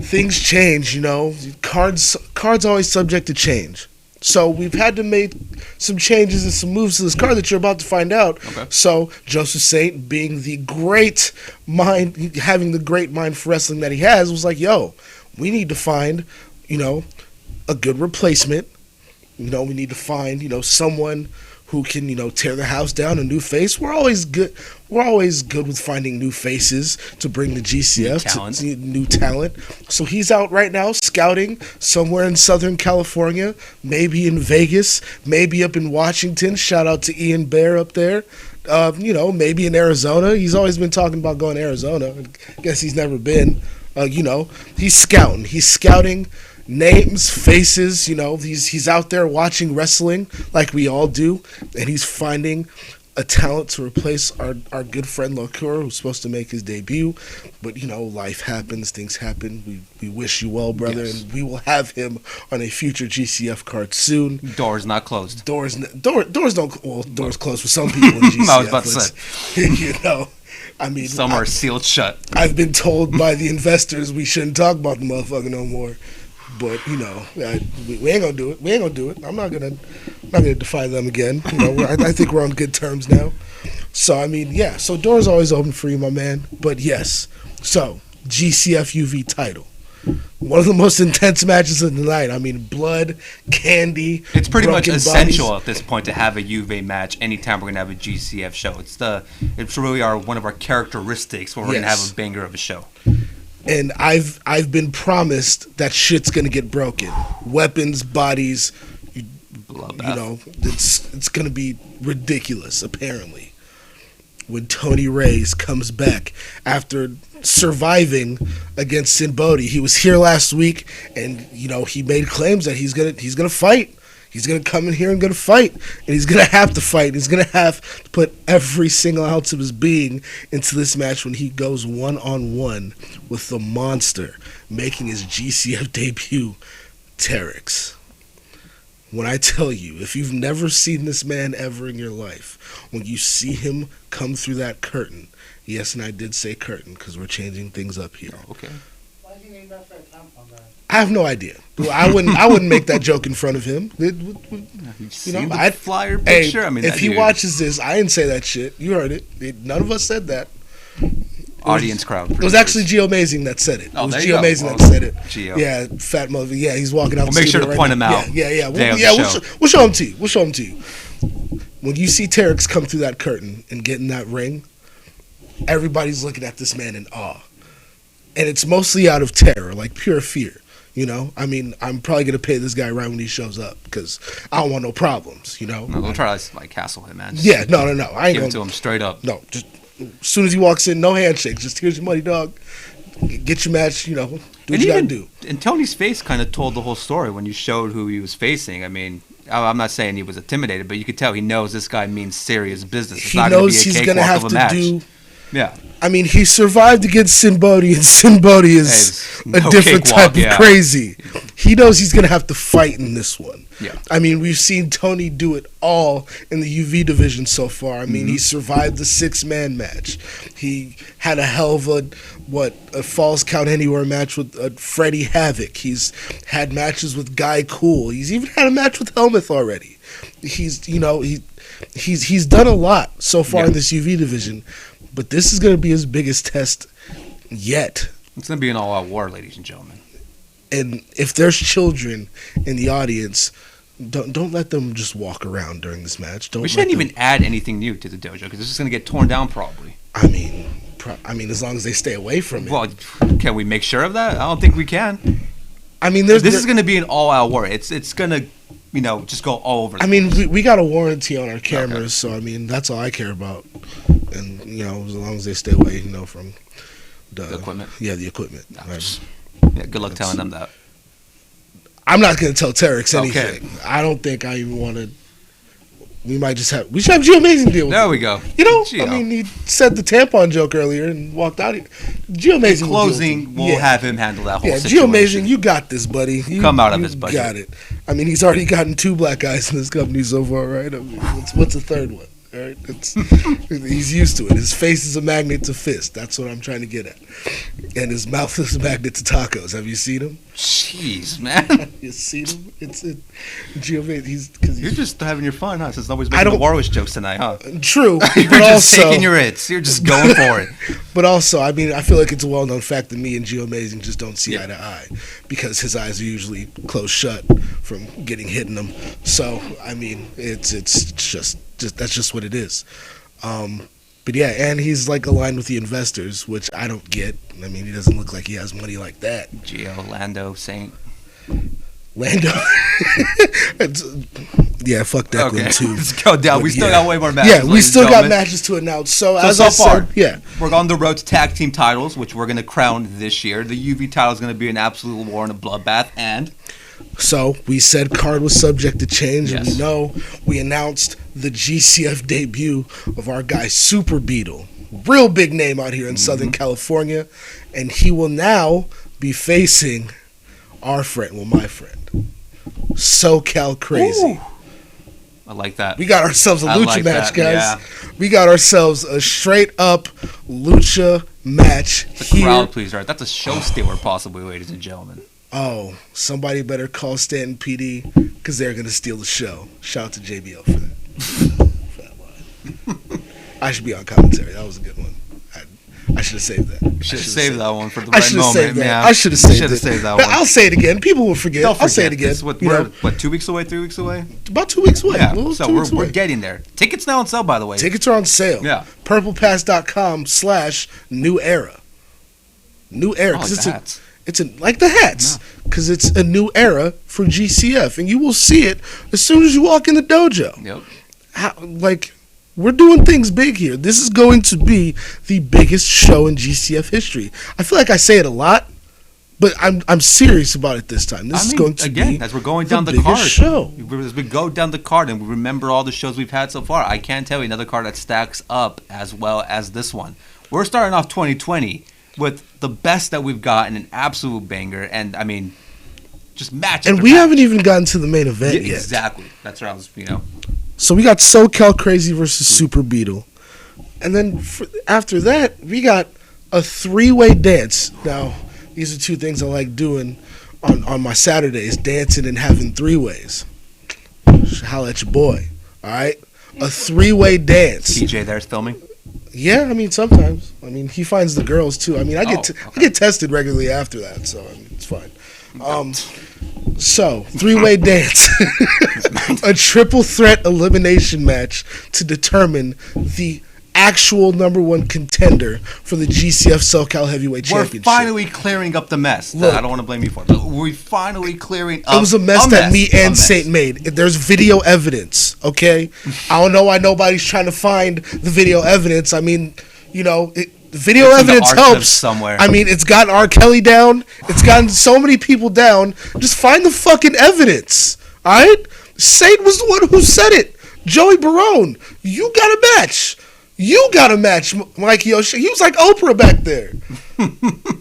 things change. You know, cards always subject to change. So we've had to make some changes and some moves to this card that you're about to find out. Okay. So Joseph Saint, being the great mind, having the great mind for wrestling that he has, was like, yo, we need to find, you know, a good replacement. You know, we need to find, you know, someone who can, you know, tear the house down, a new face. We're always good with finding new faces to bring the GCF to new talent. So he's out right now scouting somewhere in Southern California, maybe in Vegas, maybe up in Washington. Shout out to Ian Bear up there. You know, maybe in Arizona. He's always been talking about going to Arizona. I guess he's never been. You know, he's scouting. He's scouting names, faces, you know, he's out there watching wrestling like we all do, and he's finding a talent to replace our good friend Locura, who's supposed to make his debut. But, you know, life happens, things happen. We wish you well, brother, yes. And we will have him on a future GCF card soon. Doors not closed. Doors closed for some people in GCF. I was about to say. You know, I mean, some are sealed shut. I've been told by the investors we shouldn't talk about the motherfucker no more. But, you know, we ain't gonna do it. I'm not gonna defy them again. You know, I think we're on good terms now. So I mean, yeah. So doors always open for you, my man. But yes. So GCF UV title, one of the most intense matches of the night. I mean, blood, candy. It's pretty much essential bodies. At this point to have a UV match anytime we're gonna have a GCF show. It's really one of our characteristics when we're gonna have a banger of a show. And I've been promised that shit's gonna get broken. Weapons, bodies, you know, it's gonna be ridiculous. Apparently, when Tony Reyes comes back after surviving against Sin Bodhi, he was here last week, and you know he made claims that he's gonna fight. He's going to come in here and going to fight. And he's going to have to fight. He's going to have to put every single ounce of his being into this match when he goes one-on-one with the monster, making his GCF debut, Terex. when I tell you, if you've never seen this man ever in your life, when you see him come through that curtain, yes, and I did say curtain because we're changing things up here. Oh, okay. Why is he named after a tampon guy? I have no idea. I wouldn't make that joke in front of him. You've seen the flyer picture? Hey, I mean, if he watches this, I didn't say that shit. You heard it. None of us said that. Audience crowd. It was actually Gio Amazing that said it. Oh, it was there Gio you go. Amazing Well, that said it. Gio. Yeah, fat mother. Yeah, he's walking out. We'll the make sure studio to point him out. Yeah. Day of the show. We'll show him to you. We'll show him to you. When you see Terex come through that curtain and get in that ring, everybody's looking at this man in awe, and it's mostly out of terror, like pure fear. You know, I mean, I'm probably gonna pay this guy right when he shows up because I don't want no problems. You know, No, they'll try to like castle him, man. Yeah, no. I ain't Give it to gonna. him straight up. No, just as soon as he walks in, no handshakes. Just here's your money, dog. Get your match. You know, do what you gotta do. And Tony's face kind of told the whole story when you showed who he was facing. I mean, I'm not saying he was intimidated, but you could tell he knows this guy means serious business. It's He not gonna knows be a he's cakewalk gonna have of a to match. do. Yeah. I mean, he survived against Sinbodi, and Sinbodi is It's a no different cakewalk, type of yeah. crazy. He knows he's going to have to fight in this one. Yeah. I mean, we've seen Tony do it all in the UV division so far. I mean, he survived the 6-man match. He had a hell of a Falls Count Anywhere match with Freddie Havoc. He's had matches with Guy Cool. He's even had a match with Helmuth already. He's done a lot so far Yeah. in this UV division. But this is going to be his biggest test yet. It's going to be an all-out war, ladies and gentlemen. And if there's children in the audience, don't let them just walk around during this match. We shouldn't even add anything new to the dojo because this is going to get torn down probably. I mean, as long as they stay away from it. Well, can we make sure of that? I don't think we can. I mean, This is going to be an all-out war. It's going to, just go all over. I mean, we got a warranty on our cameras, so I mean, that's all I care about. And as long as they stay away, from the equipment. Yeah, the equipment. Yeah, good luck telling them that. I'm not going to tell Terex Okay. anything. I don't think I even want to. We should have Gio Amazing deal with There it. we go. I mean, he said the tampon joke earlier and walked out. Gio Amazing. In closing, we'll have him handle that whole situation. Gio Amazing, you got this, buddy. You Come out of his budget. Got it. I mean, he's already gotten 2 black guys in this company so far, right? I mean, what's the third one? Right? He's used to it. His face is a magnet to fist. That's what I'm trying to get at. And his mouth is a magnet to tacos. Have you seen him? Jeez, man. You seen him? Gio Amazing. You're just having your fun, huh? Since nobody's making the Warwish jokes tonight, huh? True. You're but just also, taking your hits. You're just going for it. But also, I mean, I feel like it's a well-known fact that me and Gio Amazing just don't see eye to eye because his eyes are usually closed shut from getting hit in them. So, I mean, it's just that's just what it is. But yeah, and he's like aligned with the investors, which I don't get. I mean, he doesn't look like he has money like that. Gio, Lando, Saint. Lando. Yeah, fuck that one too. Let's go down. But we still got way more matches. Yeah, we still got matches to announce. So as so I far, said, we're on the road to tag team titles, which we're going to crown this year. The UV title is going to be an absolute war and a bloodbath, and so we said card was subject to change, Yes. and we announced the GCF debut of our guy Super Beetle, real big name out here in Southern California, and he will now be facing our friend, my friend, SoCal Crazy. Ooh. I like that. We got ourselves a I lucha like match, that, guys. yeah. We got ourselves a straight up lucha match It's a here. crowd pleaser, right? That's a show stealer, possibly, ladies and gentlemen. Oh, somebody better call Stanton PD because they're going to steal the show. Shout out to JBL for that. For that line. I should be on commentary. That was a good one. I should have saved that. Should have saved that one for the I right should have moment. saved that. Yeah. I should have saved Should have it. saved that But one. I'll say it again. People will forget. Don't I'll say it forget again. this. We're, 2 weeks away, 3 weeks away? about 2 weeks away. Yeah, Well, so 2 weeks we're away. getting there. Tickets now on sale, by the way. Tickets are on sale. Yeah. PurplePass.com/new era. New era. Oh, like 'cause the hats. It's like the hats. Because it's a new era for GCF. And you will see it as soon as you walk in the dojo. Yep. We're doing things big here. This is going to be the biggest show in GCF history. I feel like I say it a lot, but I'm serious about it this time. This is going to again, be as we're going down the biggest card. show. As we go down the card and we remember all the shows we've had so far, I can't tell you another card that stacks up as well as this one. We're starting off 2020 with the best that we've got and an absolute banger. And I mean, Just match. And we haven't even gotten to the main event yet. Exactly. That's what I was, So we got SoCal Crazy versus Super Beetle. And then after that, we got a 3-way dance. Now, these are two things I like doing on my Saturdays, dancing and having 3-ways. Holla at your boy, all right? A 3-way dance. TJ there's filming? Yeah, I mean, sometimes. I mean, he finds the girls, too. I mean, I get tested regularly after that, so I mean, it's fine. So, 3-way dance. A triple threat elimination match to determine the actual number 1 contender for the GCF SoCal Heavyweight Championship. We're finally clearing up the mess. Look, I don't want to blame you for it, but we're finally clearing up. It was a mess that me and Saint made. There's video evidence, okay? I don't know why nobody's trying to find the video evidence. I mean, video evidence helps. Somewhere. I mean, it's gotten R. Kelly down. It's gotten so many people down. Just find the fucking evidence, all right? Saint was the one who said it. Joey Barone, you got a match. You got a match, Mikey O'Shea. He was like Oprah back there.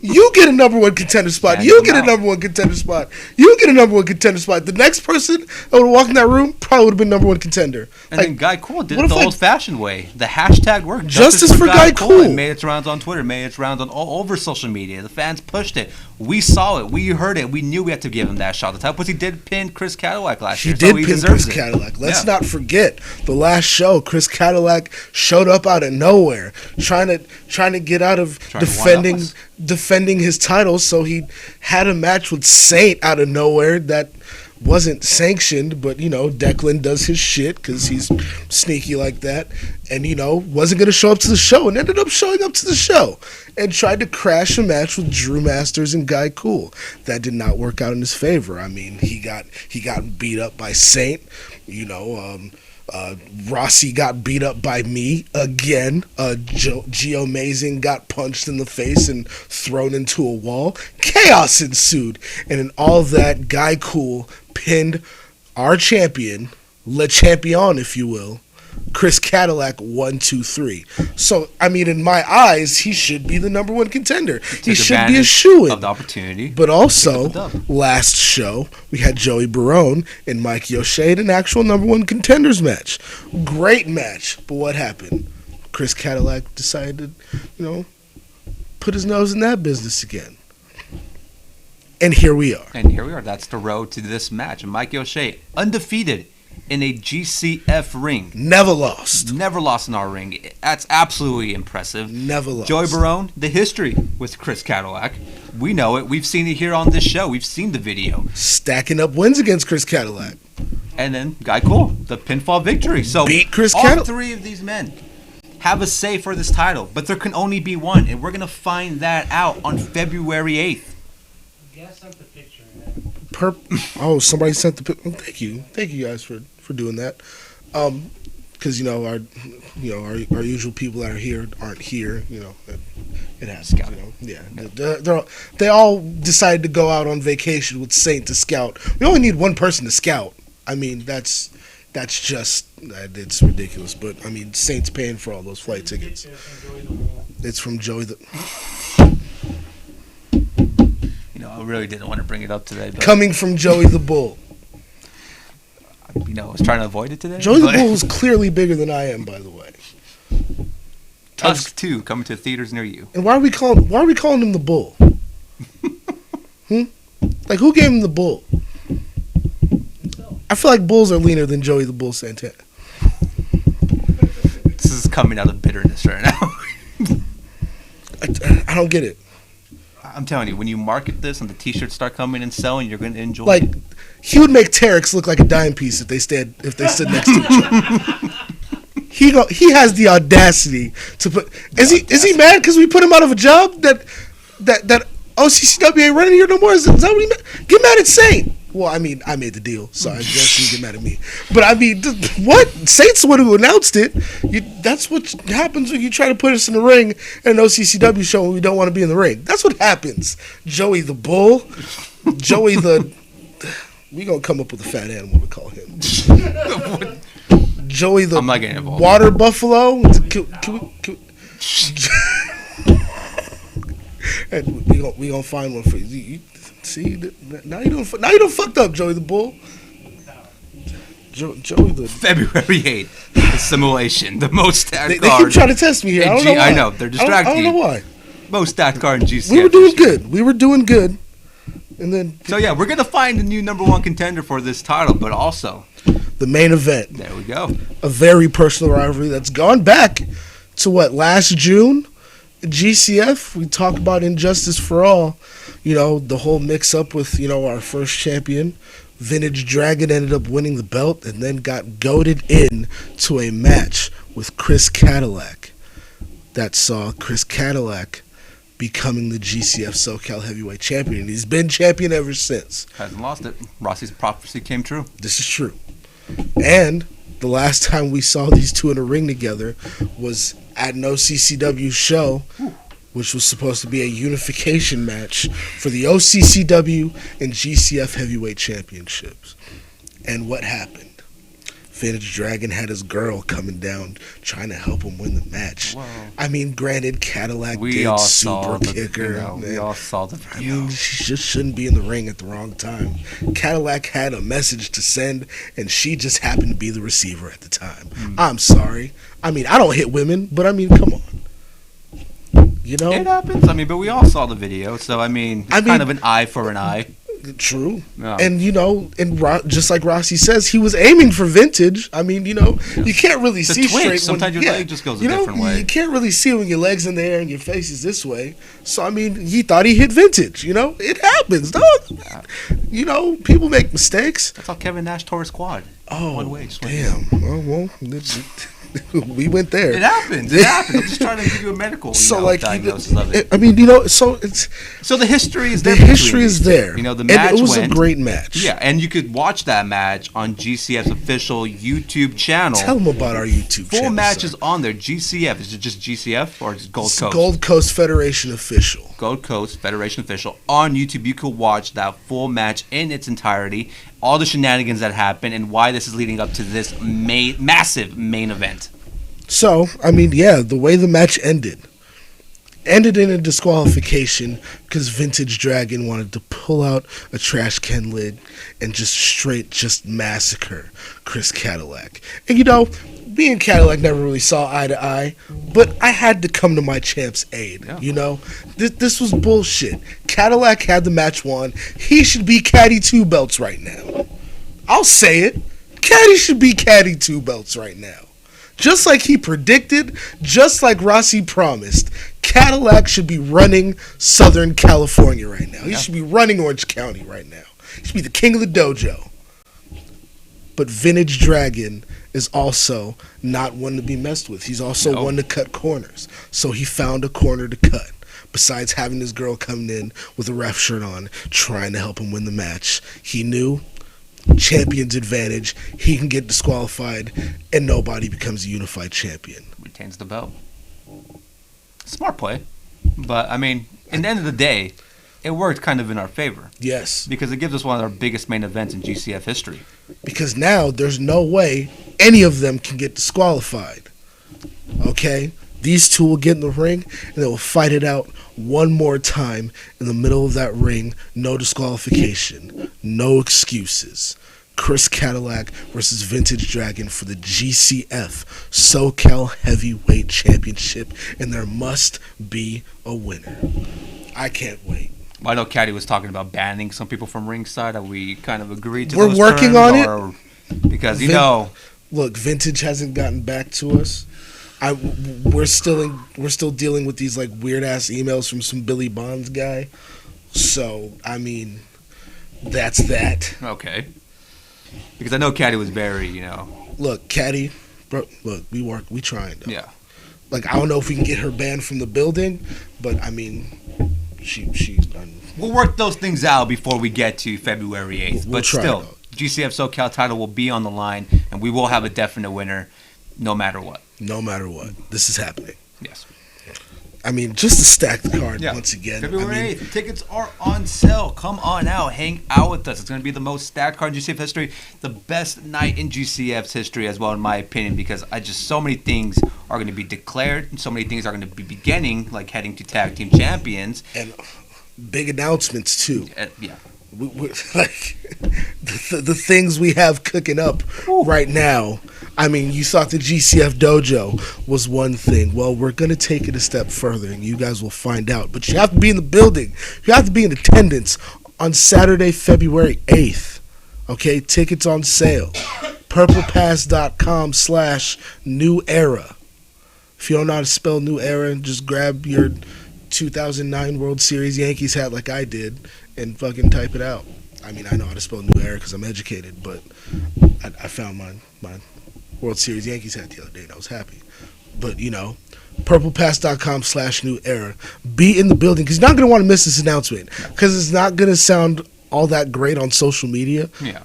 You get a number 1 contender spot. You get a number 1 contender spot. You get a number 1 contender spot. The next person that would have walked in that room probably would have been number 1 contender. And then Guy Cool did it the old-fashioned way. The hashtag worked. Justice for Guy Cool. It made its rounds on Twitter. Made its rounds on all over social media. The fans pushed it. We saw it. We heard it. We knew we had to give him that shot. The type was he did pin Chris Cadillac last year. He did pin Chris Cadillac. Let's not forget the last show. Chris Cadillac showed up out of nowhere, trying to get out of defending his title. So he had a match with Saint out of nowhere that wasn't sanctioned, but Declan does his shit because he's sneaky like that, and wasn't going to show up to the show and ended up showing up to the show and tried to crash a match with Drew Masters and Guy Cool. That did not work out in his favor. I mean, he got beat up by Saint. Rossi got beat up by me again. Gio Amazing got punched in the face and thrown into a wall. Chaos ensued. And in all of that, Guy Cool pinned our champion, Le Champion, if you will, Chris Cadillac 1, 2, 3. So, I mean, in my eyes, he should be the number 1 contender. He should be a shoo-in. Of the opportunity. But also, last show, we had Joey Barone and Mikey O'Shea in an actual number 1 contenders match. Great match. But what happened? Chris Cadillac decided to, put his nose in that business again. And here we are. That's the road to this match. And Mikey O'Shea, undefeated in a GCF ring. Never lost. Never lost in our ring. That's absolutely impressive. Never lost. Joey Barone, the history with Chris Cadillac. We know it. We've seen it here on this show. We've seen the video. Stacking up wins against Chris Cadillac. And then Guy Cool, the pinfall victory. So beat Chris Cadillac. All 3 of these men have a say for this title, but there can only be one, and we're going to find that out on February 8th. Yeah, I sent the picture. Somebody sent the picture. Thank you guys for doing that. Because our usual people that are here aren't here. It has scout. They all decided to go out on vacation with Saint to scout. We only need one person to scout. I mean, that's just it's ridiculous. But I mean, Saint's paying for all those flight tickets. It's from Joey the. I really didn't want to bring it up today. But coming from Joey the Bull. I was trying to avoid it today. Joey the Bull is clearly bigger than I am, by the way. Tusk 2 coming to theaters near you. And why are we calling him the Bull? Like, who gave him the Bull? I feel like bulls are leaner than Joey the Bull Santana. This is coming out of bitterness right now. I don't get it. I'm telling you, when you market this and the T-shirts start coming and selling, you're going to enjoy it. Like, he would make Terex look like a dime piece if they stood next to each other. He has the audacity to put. Is he mad because we put him out of a job that OCCW ain't running here no more? Is that what he mad? Get mad at Saint. Well, I mean, I made the deal, so I guess you get mad at me. But I mean, what? Saint's the one who announced it. That's what happens when you try to put us in the ring in an OCCW show when we don't want to be in the ring. That's what happens. Joey the Bull, Joey the. We gonna come up with a fat animal to call him. Joey the I'm not getting involved. Water Buffalo. And we gonna find one for you. See, now you don't fucked up, Joey the Bull. Joey the February 8th, the simulation, the most stacked they card. keep trying to test me here. I don't know why. I know they're distracting. I don't know why. Most stacked card in GCF. We were doing good. And then So yeah, we're gonna find a new number one contender for this title, but also the main event, there we go. a very personal rivalry that's gone back to last June. GCF, we talk about Injustice for All. The whole mix up with our first champion. Vintage Dragon ended up winning the belt and then got goaded in to a match with Chris Cadillac that saw Chris Cadillac becoming the GCF SoCal Heavyweight Champion. He's been champion ever since. Hasn't lost it. Rossi's prophecy came true. This is true. And the last time we saw these two in a ring together was at an OCCW show, which was supposed to be a unification match for the OCCW and GCF Heavyweight Championships. And what happened? Vintage Dragon had his girl coming down trying to help him win the match. Whoa. I mean, granted, Cadillac We did all super saw the kicker. we all saw the I video. mean, she just shouldn't be in the ring at the wrong time. Cadillac had a message to send, and she just happened to be the receiver at the time. I'm sorry. I mean, I don't hit women, but I mean, come on. It happens. I mean, but we all saw the video, so I mean, it's kind of an eye for an eye. True. Yeah. And just like Rossi says, he was aiming for Vintage. I mean, you can't really see twitch. straight. Sometimes your leg just goes a different way. You can't really see when your leg's in the air and your face is this way. So I mean, he thought he hit Vintage. It happens, dog. People make mistakes. That's how Kevin Nash tore his quad. Oh, One way swing. damn. Oh well, we went there. It happens. It happens. I'm just trying to give you a medical diagnosis of it. I mean, so it's So the history is there. the history is there. The match and it was went, a great match. Yeah, and you could watch that match on GCF's official YouTube channel. Tell them about our YouTube channel. Full matches sir. on there. GCF. Is it just GCF or is it Gold Coast? Gold Coast Federation official. Gold Coast Federation official on YouTube. You could watch that full match in its entirety, all the shenanigans that happened, and why this is leading up to this massive main event. So, I mean, yeah, the way the match ended in a disqualification because Vintage Dragon wanted to pull out a trash can lid and just massacre Chris Cadillac. And me and Cadillac never really saw eye to eye, but I had to come to my champ's aid. Yeah. This was bullshit. Cadillac had the match won. He should be Caddy 2 belts right now. I'll say it. Caddy should be Caddy 2 belts right now. Just like he predicted, just like Rossi promised, Cadillac should be running Southern California right now. He should be running Orange County right now. He should be the king of the dojo. But Vintage Dragon is also not one to be messed with. He's also one to cut corners. So he found a corner to cut. Besides having his girl coming in with a ref shirt on, trying to help him win the match, he knew champion's advantage. He can get disqualified, and nobody becomes a unified champion. Retains the belt. Smart play. But, I mean, in the end of the day, it worked kind of in our favor. Yes. Because it gives us one of our biggest main events in GCF history. Because now there's no way any of them can get disqualified. Okay? These two will get in the ring, and they will fight it out one more time in the middle of that ring. No disqualification. No excuses. Chris Cadillac versus Vintage Dragon for the GCF SoCal Heavyweight Championship, and there must be a winner. I can't wait. I know Caddy was talking about banning some people from ringside. Have we kind of agreed to We're those working terms, on it? Because, Look, Vintage hasn't gotten back to us. We're still dealing with these weird ass emails from some Billy Bonds guy. So I mean, that's that. Okay. Because I know Caddy was very, Look, Caddy, bro. Look, we trying though. Yeah. I don't know if we can get her banned from the building, but I mean, she's done. We'll work those things out before we get to February 8th. We'll but try still, it out. GCF SoCal title will be on the line, and we will have a definite winner no matter what. No matter what, this is happening. Yes. I mean, just to stack the card once again. February 8th. Tickets are on sale. Come on out. Hang out with us. It's going to be the most stacked card in GCF history. The best night in GCF's history as well, in my opinion, because so many things are going to be declared. And so many things are going to be beginning, like heading to tag team champions. And big announcements, too. Yeah. Like the things we have cooking up right now. I mean, you thought the GCF dojo was one thing. Well, we're going to take it a step further, and you guys will find out. But you have to be in the building. You have to be in attendance on Saturday, February 8th. Okay, tickets on sale. PurplePass.com/New Era. If you don't know how to spell New Era, just grab your 2009 World Series Yankees hat like I did and fucking type it out. I mean, I know how to spell New Era because I'm educated, but I found my World Series Yankees hat the other day and I was happy. But, PurplePass.com/New Era. Be in the building because you're not going to want to miss this announcement because it's not going to sound all that great on social media. Yeah.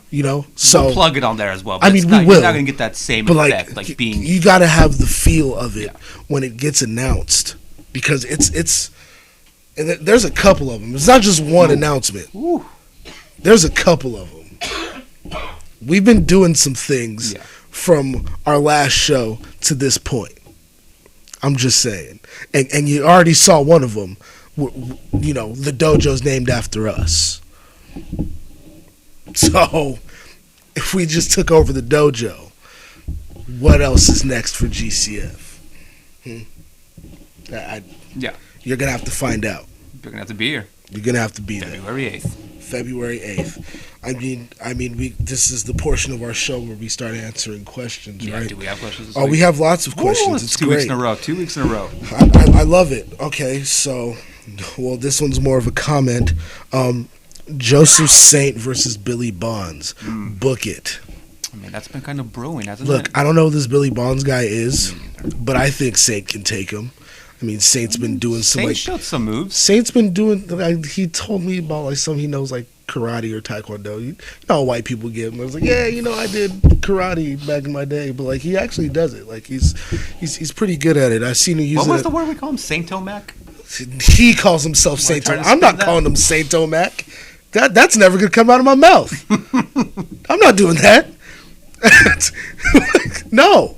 So we'll plug it on there as well. I mean, we will. You're not going to get that same effect, like being. You got to have the feel of it when it gets announced because it's. And there's a couple of them. It's not just one announcement. Ooh. There's a couple of them. We've been doing some things from our last show to this point. I'm just saying. And you already saw one of them. The dojo's named after us. So, if we just took over the dojo, what else is next for GCF? You're going to have to find out. You're going to have to be here. You're going to have to be there. February 8th. I mean, this is the portion of our show where we start answering questions, right? Do we have questions this week? We have lots of questions. It's 2 great. weeks in a row. 2 weeks in a row. I love it. Okay, so, this one's more of a comment. Joseph Saint versus Billy Bonds. Book it. I mean, that's been kind of brewing, hasn't it? Look, I don't know who this Billy Bonds guy is, but I think Saint can take him. I mean, Saint's been doing some Saint showed some moves. Saint's been doing. He told me about he knows karate or taekwondo. You know how white people get him. I was like, I did karate back in my day, but he actually does it. He's pretty good at it. I've seen him use it. What was the word we call him? Saint-O-Mac? He calls himself Saint-O-Mac. I'm not calling him Saint-O-Mac. That's never gonna come out of my mouth. I'm not doing that. No.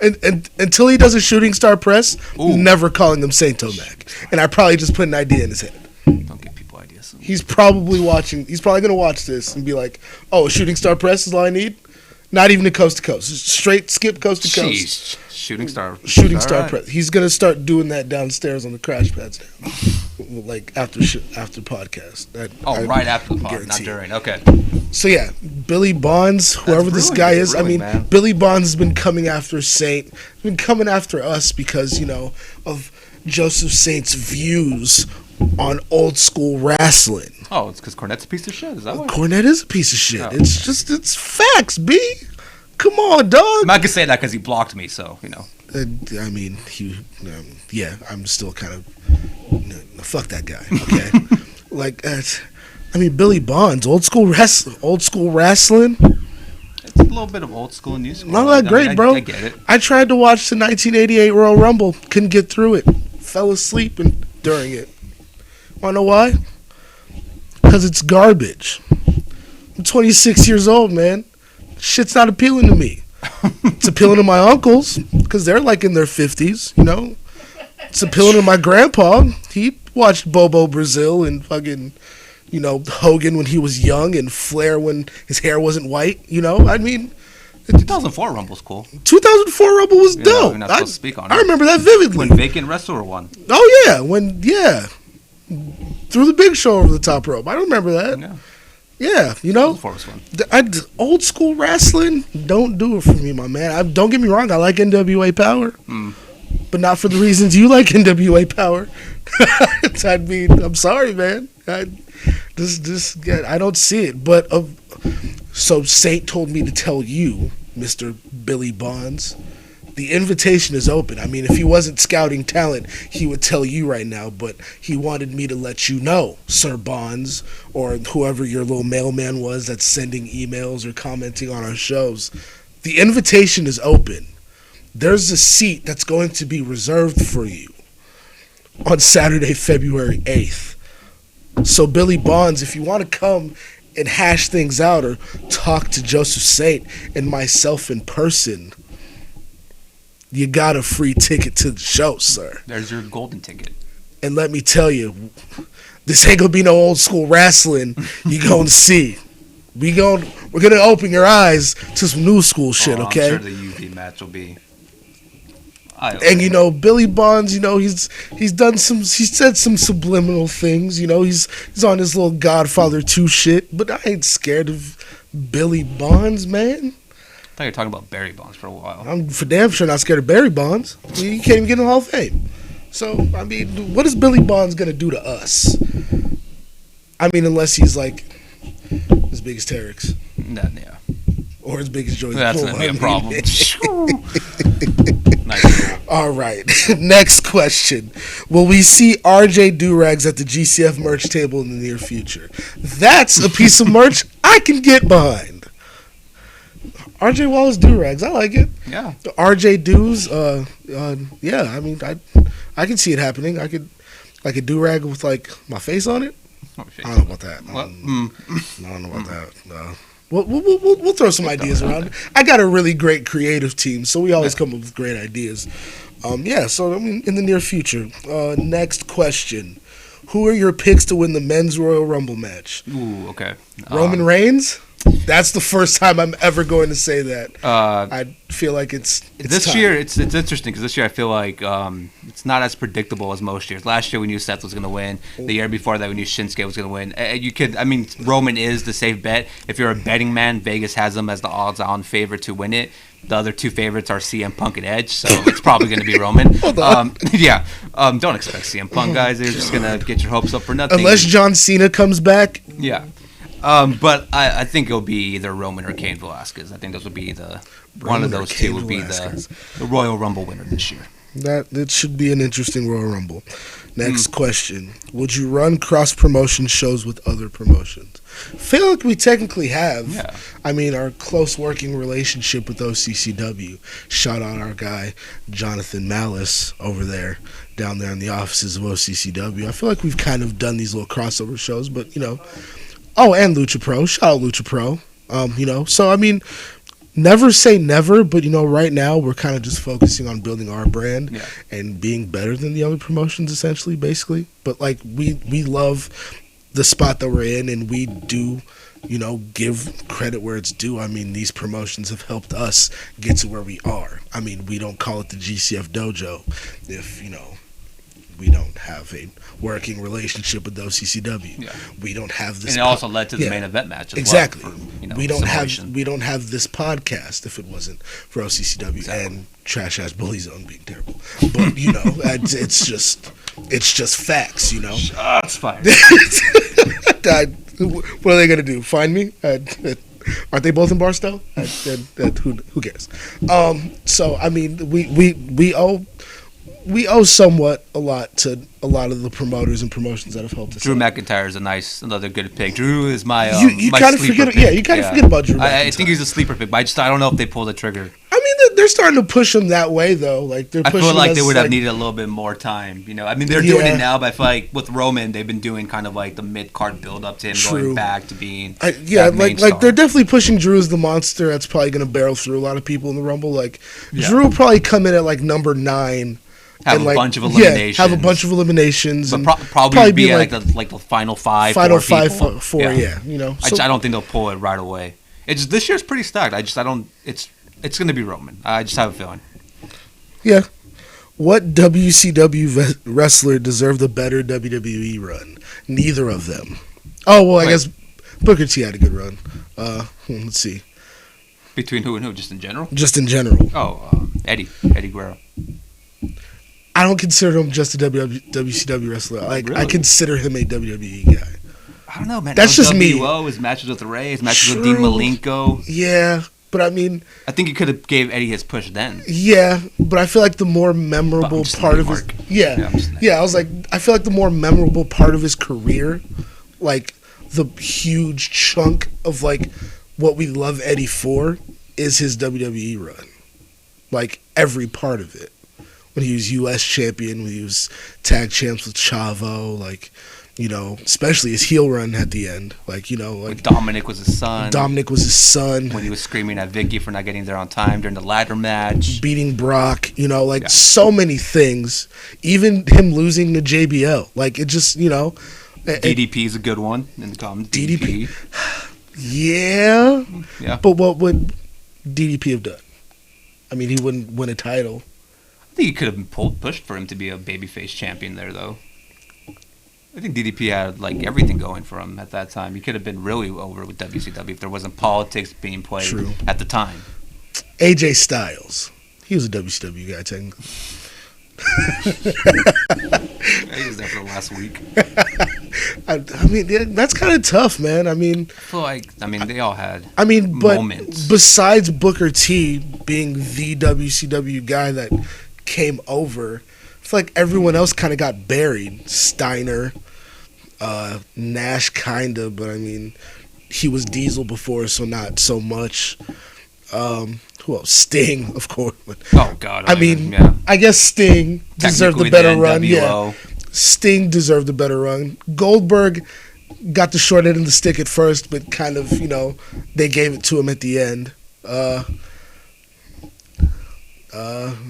And until he does a shooting star press, never calling him Saint-O-Mac. And I probably just put an idea in his head. Don't give people ideas. He's probably watching. He's probably going to watch this and be like, a shooting star press is all I need? Not even a coast to coast. Just straight skip coast to coast. Jeez. Shooting star press. He's going to start doing that downstairs on the crash pads now. After podcast. Right after the pod, not during. Okay. So Billy Bonds, whoever this guy is, man. Billy Bonds has been coming after Saint. He's been coming after us because, of Joseph Saint's views on old school wrestling. Oh, it's because Cornette's a piece of shit. Is that why? Cornette is a piece of shit. No. It's facts, B. Come on, dog. I'm not gonna say that because he blocked me, so I mean, I'm still kind of fuck that guy. Okay, Billy Bonds, old school wrestling. It's a little bit of old school and new school. Not that great, bro. I get it. I tried to watch the 1988 Royal Rumble, couldn't get through it. Fell asleep during it. Wanna know why? Because it's garbage. I'm 26 years old, man. Shit's not appealing to me. It's appealing to my uncles because they're in their 50s, It's appealing to my grandpa. He watched Bobo Brazil and fucking, Hogan when he was young and Flair when his hair wasn't white, 2004 Rumble's cool. 2004 Rumble was dope. You're not supposed to speak on it. I remember that vividly. When Vacant Wrestler won. Oh, yeah. Threw the Big Show over the top rope. I remember that. Yeah, 2004 was fun. Old school wrestling, don't do it for me, my man. Don't get me wrong, I like NWA Power, but not for the reasons you like NWA Power. I'm sorry, man. I don't see it. But so Saint told me to tell you, Mr. Billy Bonds, the invitation is open. I mean, if he wasn't scouting talent, he would tell you right now, but he wanted me to let you know, Sir Bonds, or whoever your little mailman was that's sending emails or commenting on our shows. The invitation is open. There's a seat that's going to be reserved for you on Saturday, February 8th. So, Billy Bonds, if you want to come and hash things out or talk to Joseph Saint and myself in person, you got a free ticket to the show, sir. There's your golden ticket. And let me tell you, this ain't gonna be no old school wrestling. You gonna see. We're gonna open your eyes to some new school shit, okay? I'm sure the UV match will be. And Billy Bonds, he's said some subliminal things. He's on his little Godfather 2 shit. But I ain't scared of Billy Bonds, man. I thought you were talking about Barry Bonds for a while. I'm for damn sure not scared of Barry Bonds. He can't even get in the Hall of Fame. So I mean, what is Billy Bonds gonna do to us? I mean, unless he's like as big as Terex. Yeah. Or as big as Joey. That's gonna be a problem. All right. Next question. Will we see RJ Durags at the GCF merch table in the near future? That's a piece of merch I can get behind. RJ Wallace Durags. I like it. Yeah. The RJ Doos. Yeah. I mean, I can see it happening. I could like a durag with like my face on it. I don't know about that. I don't know about that. No. We'll throw some ideas around. I got a really great creative team, so we always come up with great ideas. So I mean, in the near future. Next question: who are your picks to win the men's Royal Rumble match? Ooh, okay. Roman Reigns. That's the first time I'm ever going to say that. I feel like it's this time. year. It's interesting because this year I feel like it's not as predictable as most years. Last year we knew Seth was going to win. The year before that we knew Shinsuke was going to win. Roman is the safe bet. If you're a betting man, Vegas has him as the odds-on favorite to win it. The other two favorites are CM Punk and Edge, so it's probably going to be Roman. Hold on. Don't expect CM Punk, guys. They're just going to get your hopes up for nothing. Unless John Cena comes back. Yeah. But I think it'll be either Roman or Cain Velasquez. I think those would be one of those two would be the Royal Rumble winner this year. That should be an interesting Royal Rumble. Next question. Would you run cross-promotion shows with other promotions? I feel like we technically have. Yeah. I mean, our close working relationship with OCCW. Shout out our guy, Jonathan Malice, down there in the offices of OCCW. I feel like we've kind of done these little crossover shows, but, Oh, and Lucha Pro. Shout out Lucha Pro. So, I mean, never say never, but, right now we're kind of just focusing on building our brand and being better than the other promotions, essentially, basically. But, like, we love the spot that we're in, and we do, give credit where it's due. I mean, these promotions have helped us get to where we are. I mean, we don't call it the GCF Dojo if, we don't have a working relationship with OCCW. Yeah. We don't have this. And it also led to the main event match as exactly. well. For, we don't have this podcast if it wasn't for OCCW and Trash Ass Bully Zone being terrible. But it's just facts. Shots fired. What are they gonna do? Find me? Aren't they both in Barstow? Who cares? So I mean, we owe somewhat a lot to a lot of the promoters and promotions that have helped us. Drew McIntyre is another good pick. Drew is my you my kind of sleeper forget. pick. Yeah, you kind of forget about Drew McIntyre. I think he's a sleeper pick, but I don't know if they pull the trigger. I mean, they're starting to push him that way though. Like they're. I pushing feel like us, they would have needed a little bit more time. I mean, they're doing it now, but I feel like with Roman, they've been doing kind of like the mid card build up to him going back to being. Like they're definitely pushing Drew as the monster that's probably going to barrel through a lot of people in the Rumble. Like Drew will probably come in at like number 9. Have a bunch of eliminations. Have a bunch of eliminations. But probably be like the final five. Final four. Yeah. So, I don't think they'll pull it right away. It's this year's pretty stacked. It's going to be Roman. I just have a feeling. Yeah. What WCW wrestler deserved a better WWE run? Neither of them. Oh well, I guess Booker T had a good run. Let's see. Between who and who? Just in general? Just in general. Oh, Eddie Guerrero. I don't consider him just a WCW wrestler. Really? I consider him a WWE guy. I don't know, man. That's just me. His matches with Ray, his matches with Dean Malenko. Yeah, but I mean, I think he could have gave Eddie his push then. Yeah, but I feel like the more memorable part of his I was like, I feel like the more memorable part of his career, like the huge chunk of like what we love Eddie for, is his WWE run. Like every part of it. When he was U.S. champion, when he was tag champs with Chavo, like, especially his heel run at the end. Like, When Dominic was his son. Dominic was his son. When he was screaming at Vicky for not getting there on time during the ladder match. Beating Brock, so many things. Even him losing to JBL. Like, it just, DDP is a good one in the comments. DDP. Yeah. But what would DDP have done? I mean, he wouldn't win a title. I think he could have been pushed for him to be a babyface champion there, though. I think DDP had like everything going for him at that time. He could have been really over with WCW if there wasn't politics being played at the time. AJ Styles, he was a WCW guy technically. He was there for the last week. I mean, that's kind of tough, man. I mean, they all had. Moments. Besides Booker T being the WCW guy that came over, I feel like everyone else kind of got buried. Steiner, Nash, kind of, but I mean, he was Diesel before, so not so much. Who else? Sting, of course. Oh God! I guess Sting deserved the better run. Yeah, Sting deserved a better run. Goldberg got the short end of the stick at first, but kind of, they gave it to him at the end. I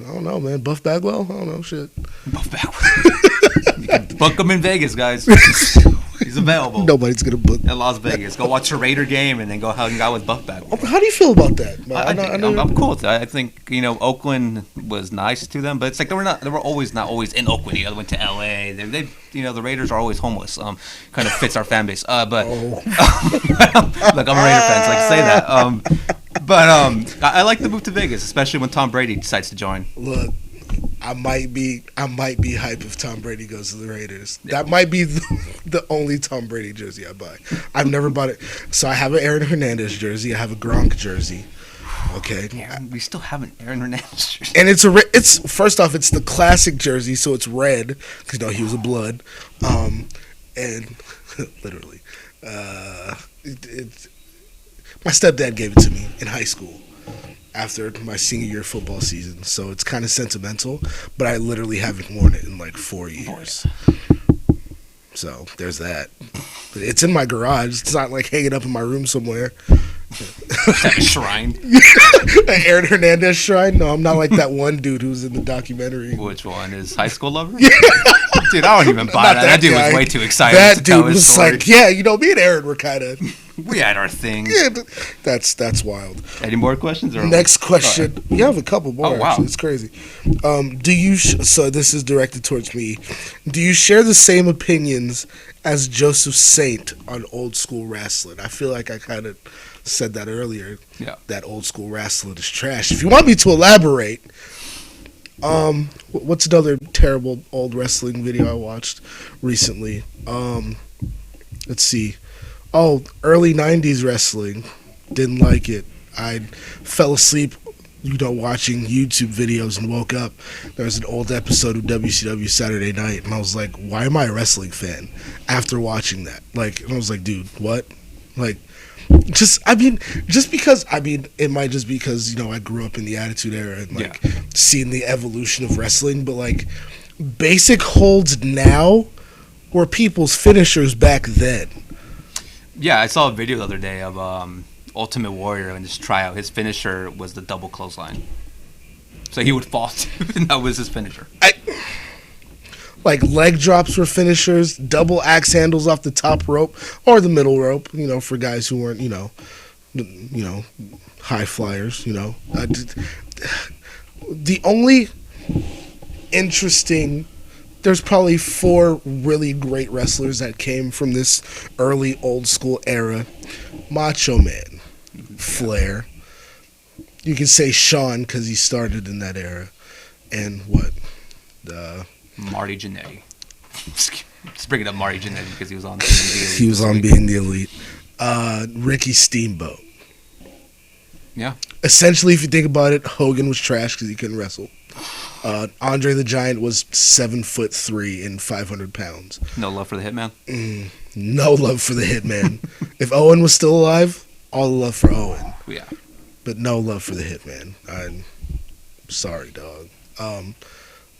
don't know, man. Buff Bagwell? I don't know, shit. Buff Bagwell. You can book him in Vegas, guys. He's available. Nobody's going to book in Las Vegas. Go watch a Raider game and then go hang out with Buff Bagwell. How do you feel about that? I'm cool with that. I think, Oakland was nice to them, but it's like they were not always in Oakland. You went to LA. They the Raiders are always homeless. Kind of fits our fan base. Look, I'm a Raider fan, so I can say that. But I like the move to Vegas, especially when Tom Brady decides to join. Look, I might be hype if Tom Brady goes to the Raiders. That might be the only Tom Brady jersey I buy. I've never bought it. So I have an Aaron Hernandez jersey. I have a Gronk jersey. Okay. Yeah, we still have an Aaron Hernandez jersey. And it's first off, it's the classic jersey, so it's red because he was a blood. And literally, my stepdad gave it to me in high school after my senior year football season, so it's kind of sentimental, but I literally haven't worn it in like 4 years. So there's that. But it's in my garage. It's not like hanging up in my room somewhere. That shrine? An Aaron Hernandez shrine? No, I'm not like that one dude who's in the documentary. Which one? Is High School Lover? Dude, I don't even buy that. That dude was way too excited to tell his story. Like, yeah, me and Aaron were kind of... We had our thing. Yeah, that's wild. Any more questions? Or next question. Right. You have a couple more. Oh, wow. Actually. It's crazy. Do you... so this is directed towards me. Do you share the same opinions as Joseph Saint on old school wrestling? I feel like I kind of said that earlier. Yeah. That old school wrestling is trash. If you want me to elaborate... what's another terrible old wrestling video I watched recently? Let's see. Oh, early 90s wrestling. Didn't like it. I fell asleep, watching YouTube videos and woke up. There was an old episode of WCW Saturday Night, and I was like, why am I a wrestling fan after watching that? And I was like, dude, what? Just because it might just because I grew up in the Attitude Era and seeing the evolution of wrestling, but basic holds now were people's finishers back then. Yeah, I saw a video the other day of Ultimate Warrior in his tryout. His finisher was the double clothesline, so he would fall to, and that was his finisher. Leg drops were finishers, double axe handles off the top rope or the middle rope, for guys who weren't, high flyers, The only interesting, there's probably 4 really great wrestlers that came from this early old school era. Macho Man, Flair. You can say Shawn because he started in that era. And what? Marty Jannetty. Just bringing up Marty Jannetty because he was on Being the Elite. He was on Being the Elite. Ricky Steamboat. Yeah. Essentially, if you think about it, Hogan was trash because he couldn't wrestle. Andre the Giant was 7'3" and 500 pounds. No love for the Hitman? No love for the Hitman. If Owen was still alive, all the love for Owen. Yeah. But no love for the Hitman. I'm sorry, dog.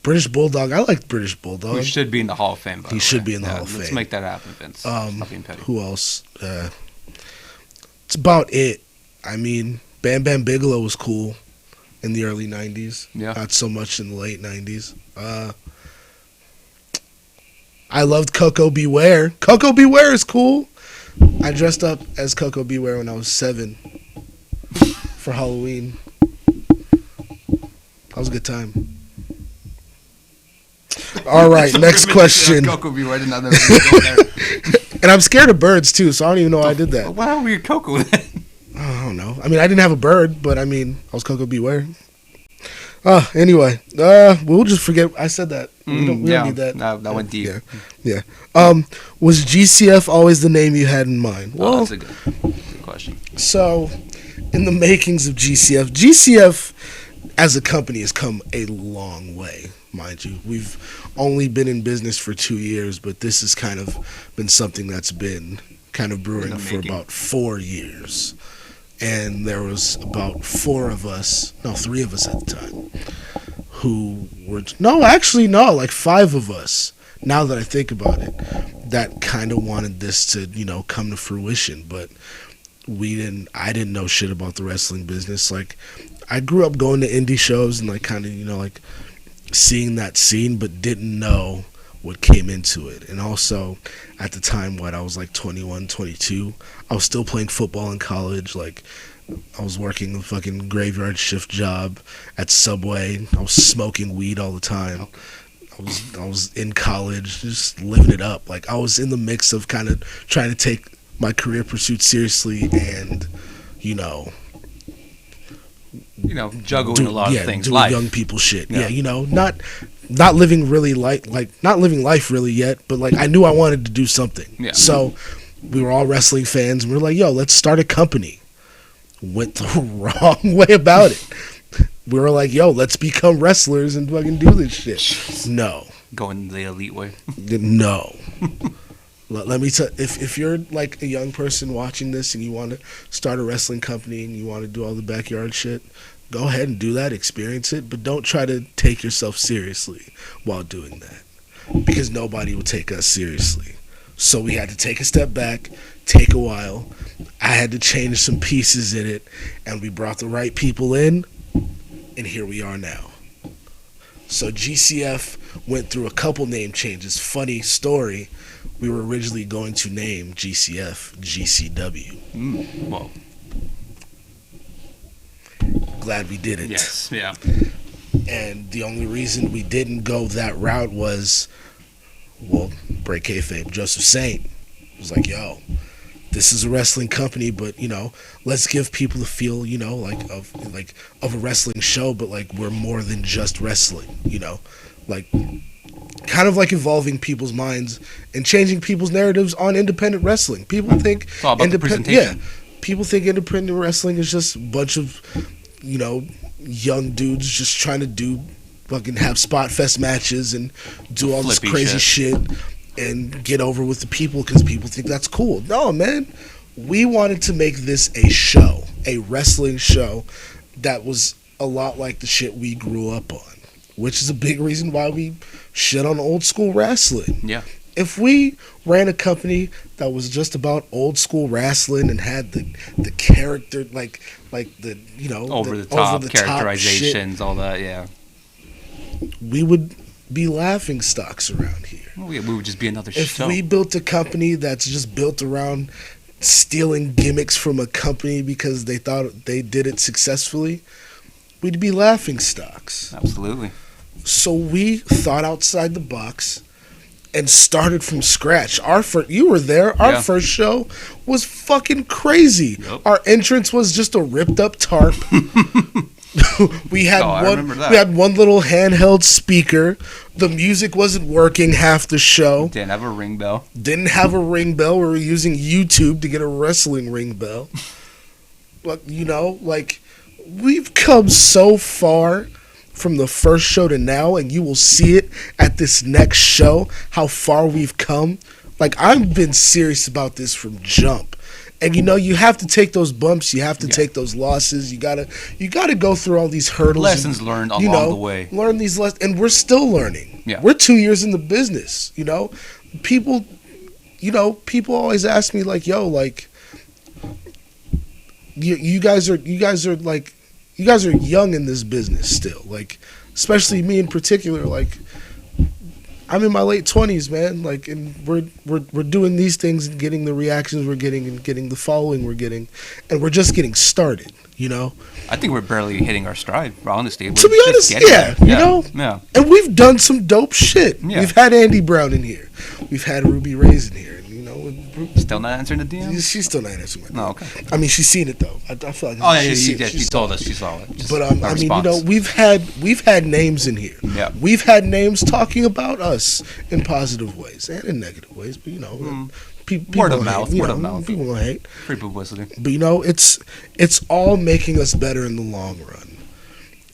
British Bulldog. I like British Bulldog. Who should be in the Hall of Fame, by the way. He should be in the Hall of Let's Fame. make that happen, Vince. Stop being petty. Who else? It's about it. I mean, Bam Bam Bigelow was cool in the early 90s. Yeah. Not so much in the late 90s. I loved Coco Beware. Coco Beware is cool. I dressed up as Coco Beware when I was 7 for Halloween. That was a good time. All right, next question. Coco Beware did not go there. And I'm scared of birds too, so I don't even know why I did that. Why were you Coco then? I don't know. I mean, I didn't have a bird, but I mean, I was Coco Beware. Anyway, we'll just forget I said that. We don't need that. No, that went deep. Yeah. Was GCF always the name you had in mind? Well, That's a good question. so in the makings of GCF as a company has come a long way, mind you. We've only been in business for 2 years, but this has kind of been something that's been kind of brewing for about 4 years. And there was about 3 of us at the time, who were, like 5 of us, now that I think about it, that kind of wanted this to, come to fruition. But I didn't know shit about the wrestling business. Like, I grew up going to indie shows and like kind of, like seeing that scene, but didn't know what came into it. And also at the time, I was like 21, 22, I was still playing football in college. Like, I was working a fucking graveyard shift job at Subway. I was smoking weed all the time. I was in college, just living it up. Like, I was in the mix of kind of trying to take my career pursuit seriously and, juggling a lot of things. Doing Life. young people shit. Yeah. Not living really not living life really yet, but like I knew I wanted to do something. Yeah. So we were all wrestling fans, and we were like, "Yo, let's start a company." Went the wrong way about it. We were like, "Yo, let's become wrestlers and fucking do this shit." No, Going the elite way. no. Let me tell. If you're like a young person watching this and you want to start a wrestling company and you want to do all the backyard shit, go ahead and do that, experience it, but don't try to take yourself seriously while doing that, because nobody will take us seriously. So we had to take a step back, take a while. I had to change some pieces in it, and we brought the right people in, and here we are now. So GCF went through a couple name changes. Funny story, we were originally going to name GCF GCW. Well, Glad we didn't. yes, yeah. And the only reason we didn't go that route was, break kayfabe. Joseph Saint was like, "Yo, this is a wrestling company, but let's give people the feel, of a wrestling show, but like we're more than just wrestling, like kind of like evolving people's minds and changing people's narratives on independent wrestling. People think It's all about the presentation. People think independent wrestling is just a bunch of young dudes just trying to have spot fest matches and do all Flippy this crazy shit and get over with the people because people think that's cool. No, man. We wanted to make this a show, a wrestling show that was a lot like the shit we grew up on, which is a big reason why we shit on old school wrestling. Yeah. If we ran a company that was just about old school wrestling and had the character like the Over the top characterizations, shit, all that, yeah. we would be laughing stocks around here. We would just be another If show. we built a company that's just built around stealing gimmicks from a company because they thought they did it successfully, we'd be laughing stocks. Absolutely. So we thought outside the box and started from scratch. You were there. Our first show was fucking crazy. Yep. Our entrance was just a ripped up tarp. We had one little handheld speaker. The music wasn't working half the show. Didn't have a ring bell. Didn't have a ring bell. We were using YouTube to get a wrestling ring bell. But we've come so far from the first show to now, and you will see it at this next show how far we've come. Like, I've been serious about this from jump. And you have to take those bumps. You have to take those losses. You gotta go through all these hurdles. Lessons learned along the way. Learn these lessons, and we're still learning. Yeah. We're 2 years in the business. People, people always ask me like, "Yo, like, you guys are young in this business still. Like, especially me in particular. Like, I'm in my late 20s, man. Like, and we're doing these things and getting the reactions we're getting and getting the following we're getting, and we're just getting started. I think we're barely hitting our stride. Honestly, to be honest, yeah. And we've done some dope shit. Yeah. We've had Andy Brown in here. We've had Ruby Ray's in here. Still not answering the DM? She's still not answering my DM. No, okay. I mean, she's seen it though. I feel like. Oh yeah, she told us she saw it. But I mean, we've had names in here. Yeah. We've had names talking about us in positive ways and in negative ways. But people word of mouth. People gonna hate. Free publicity. But it's all making us better in the long run.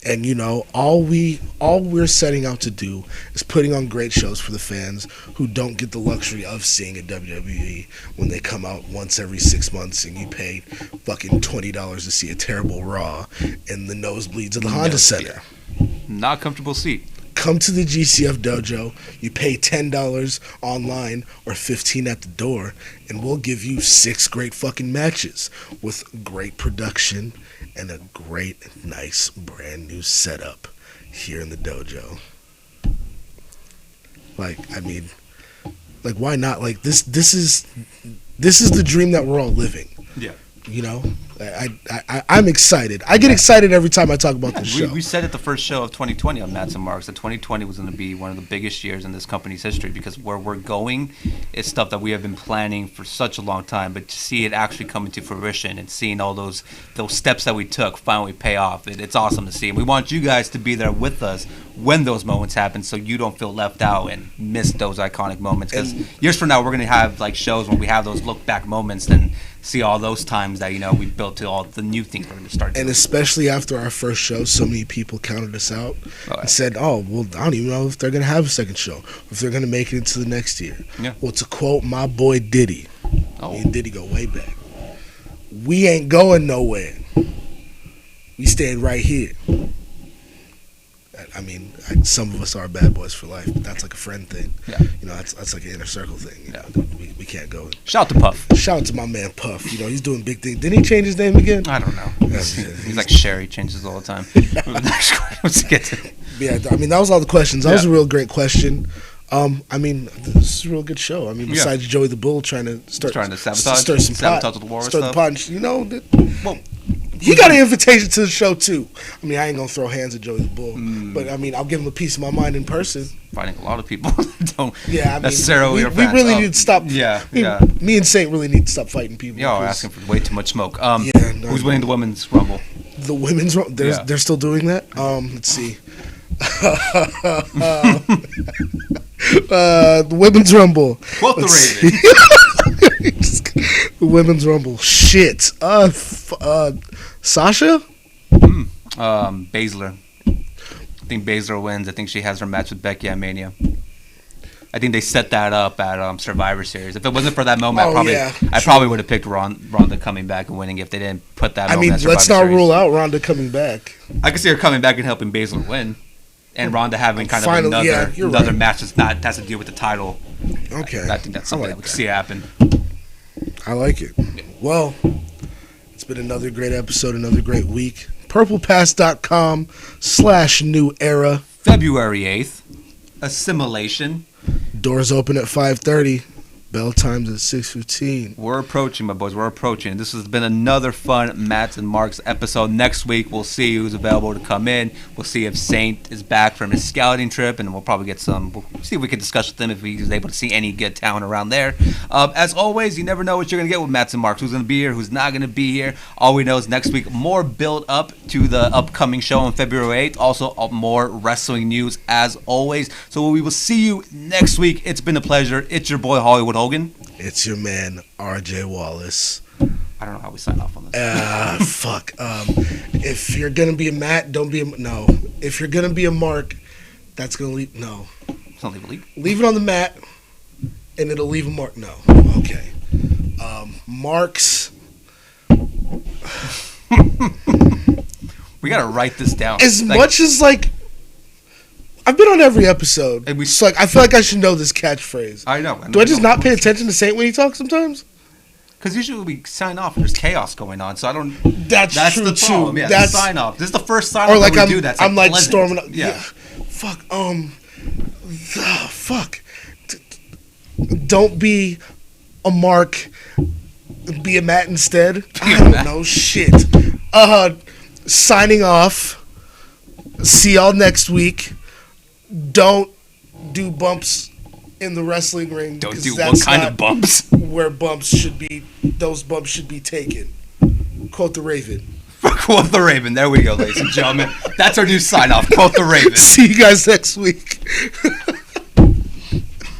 And all we're setting out to do is putting on great shows for the fans who don't get the luxury of seeing a WWE when they come out once every 6 months and you pay fucking $20 to see a terrible Raw in the nosebleeds of the Honda Center. Not comfortable seat. Come to the GCF dojo. You pay $10 online or $15 at the door, and we'll give you 6 great fucking matches with great production and a great, nice, brand new setup here in the dojo. Like, I mean, like, why not? Like, this is the dream that we're all living. Yeah. I'm excited. I get excited every time I talk about this show. We said at the first show of 2020 on Mats and Marks that 2020 was going to be one of the biggest years in this company's history because where we're going is stuff that we have been planning for such a long time, but to see it actually coming to fruition and seeing all those steps that we took finally pay off, it's awesome to see. And we want you guys to be there with us when those moments happen so you don't feel left out and miss those iconic moments because years from now we're going to have like shows when we have those look back moments and see all those times that we built to all the new things we're going to start doing. And especially after our first show, so many people counted us out and said, "Oh, well, I don't even know if they're going to have a second show, if they're going to make it into the next year." Yeah. Well, to quote my boy Diddy, me and Diddy go way back. We ain't going nowhere. We staying right here. I mean, some of us are bad boys for life, but that's like a friend thing. Yeah. That's like an inner circle thing. We can't go. Shout to Puff. Shout out to my man Puff. He's doing big things. Didn't he change his name again? I don't know. He's like Sherry, changes all the time. Let's get to. Yeah, I mean, that was all the questions. That was a real great question. I mean, this is a real good show. I mean, besides Joey the Bull trying to sabotage the war start stuff. the punch, he got an invitation to the show too. I mean, I ain't gonna throw hands at Joey the Bull, but I mean, I'll give him a piece of my mind in person. Fighting a lot of people don't necessarily. We really need to stop. Yeah. Me and Saint really need to stop fighting people. Yo, asking for way too much smoke. Who's winning the women's rumble? The women's rumble. They're still doing that. Let's see. The women's rumble. Quote the Raven. The women's rumble. Shit. Sasha? Baszler. I think Baszler wins. I think she has her match with Becky at Mania. I think they set that up at Survivor Series. If it wasn't for that moment, I probably would have picked Ronda coming back and winning if they didn't put that moment at Survivor let's not Series. rule out Ronda coming back. I could see her coming back and helping Baszler win. And Ronda having kind of another match that's to deal with the title. Okay. I think that's something that we could see happen. I like it. Well, it's been another great episode, another great week. PurplePass.com/new era. February 8th. Assimilation. Doors open at 5:30. Bell times at 6:15. We're approaching, my boys. We're approaching. This has been another fun Mats and Marks episode. Next week, we'll see who's available to come in. We'll see if Saint is back from his scouting trip, and we'll probably get some. We'll see if we can discuss with him if he's able to see any good talent around there. As always, you never know what you're going to get with Mats and Marks. Who's going to be here, who's not going to be here. All we know is next week, more build up to the upcoming show on February 8th. Also, more wrestling news as always. So we will see you next week. It's been a pleasure. It's your boy, Hollywood Hogan. It's your man, RJ Wallace. I don't know how we sign off on this. Fuck. If you're going to be a Matt, don't be a... No. If you're going to be a Mark, that's going to leave... No. Don't leave a leak. Leave it on the mat, and it'll leave a mark. No. Okay. Marks We gotta write this down. As much as like, I've been on every episode, And we- so like I feel like I should know this catchphrase. I know. Do I just not pay attention to Saint when he talks sometimes? Because usually we sign off and there's chaos going on, so I don't. That's true the problem. too. Yeah, That's the sign off. This is the first sign or off like that we do. That's I'm like pleasant. storming up. Yeah. Fuck. Fuck. Don't be a Mark. Be a Matt instead. I don't know shit. Signing off. See y'all next week. Don't do bumps in the wrestling ring. Don't 'cause do that's what kind not of bumps? where bumps should be. Those bumps should be taken. Quote the Raven. Quote the Raven. There we go, ladies and gentlemen. That's our new sign off. Quote the Raven. See you guys next week.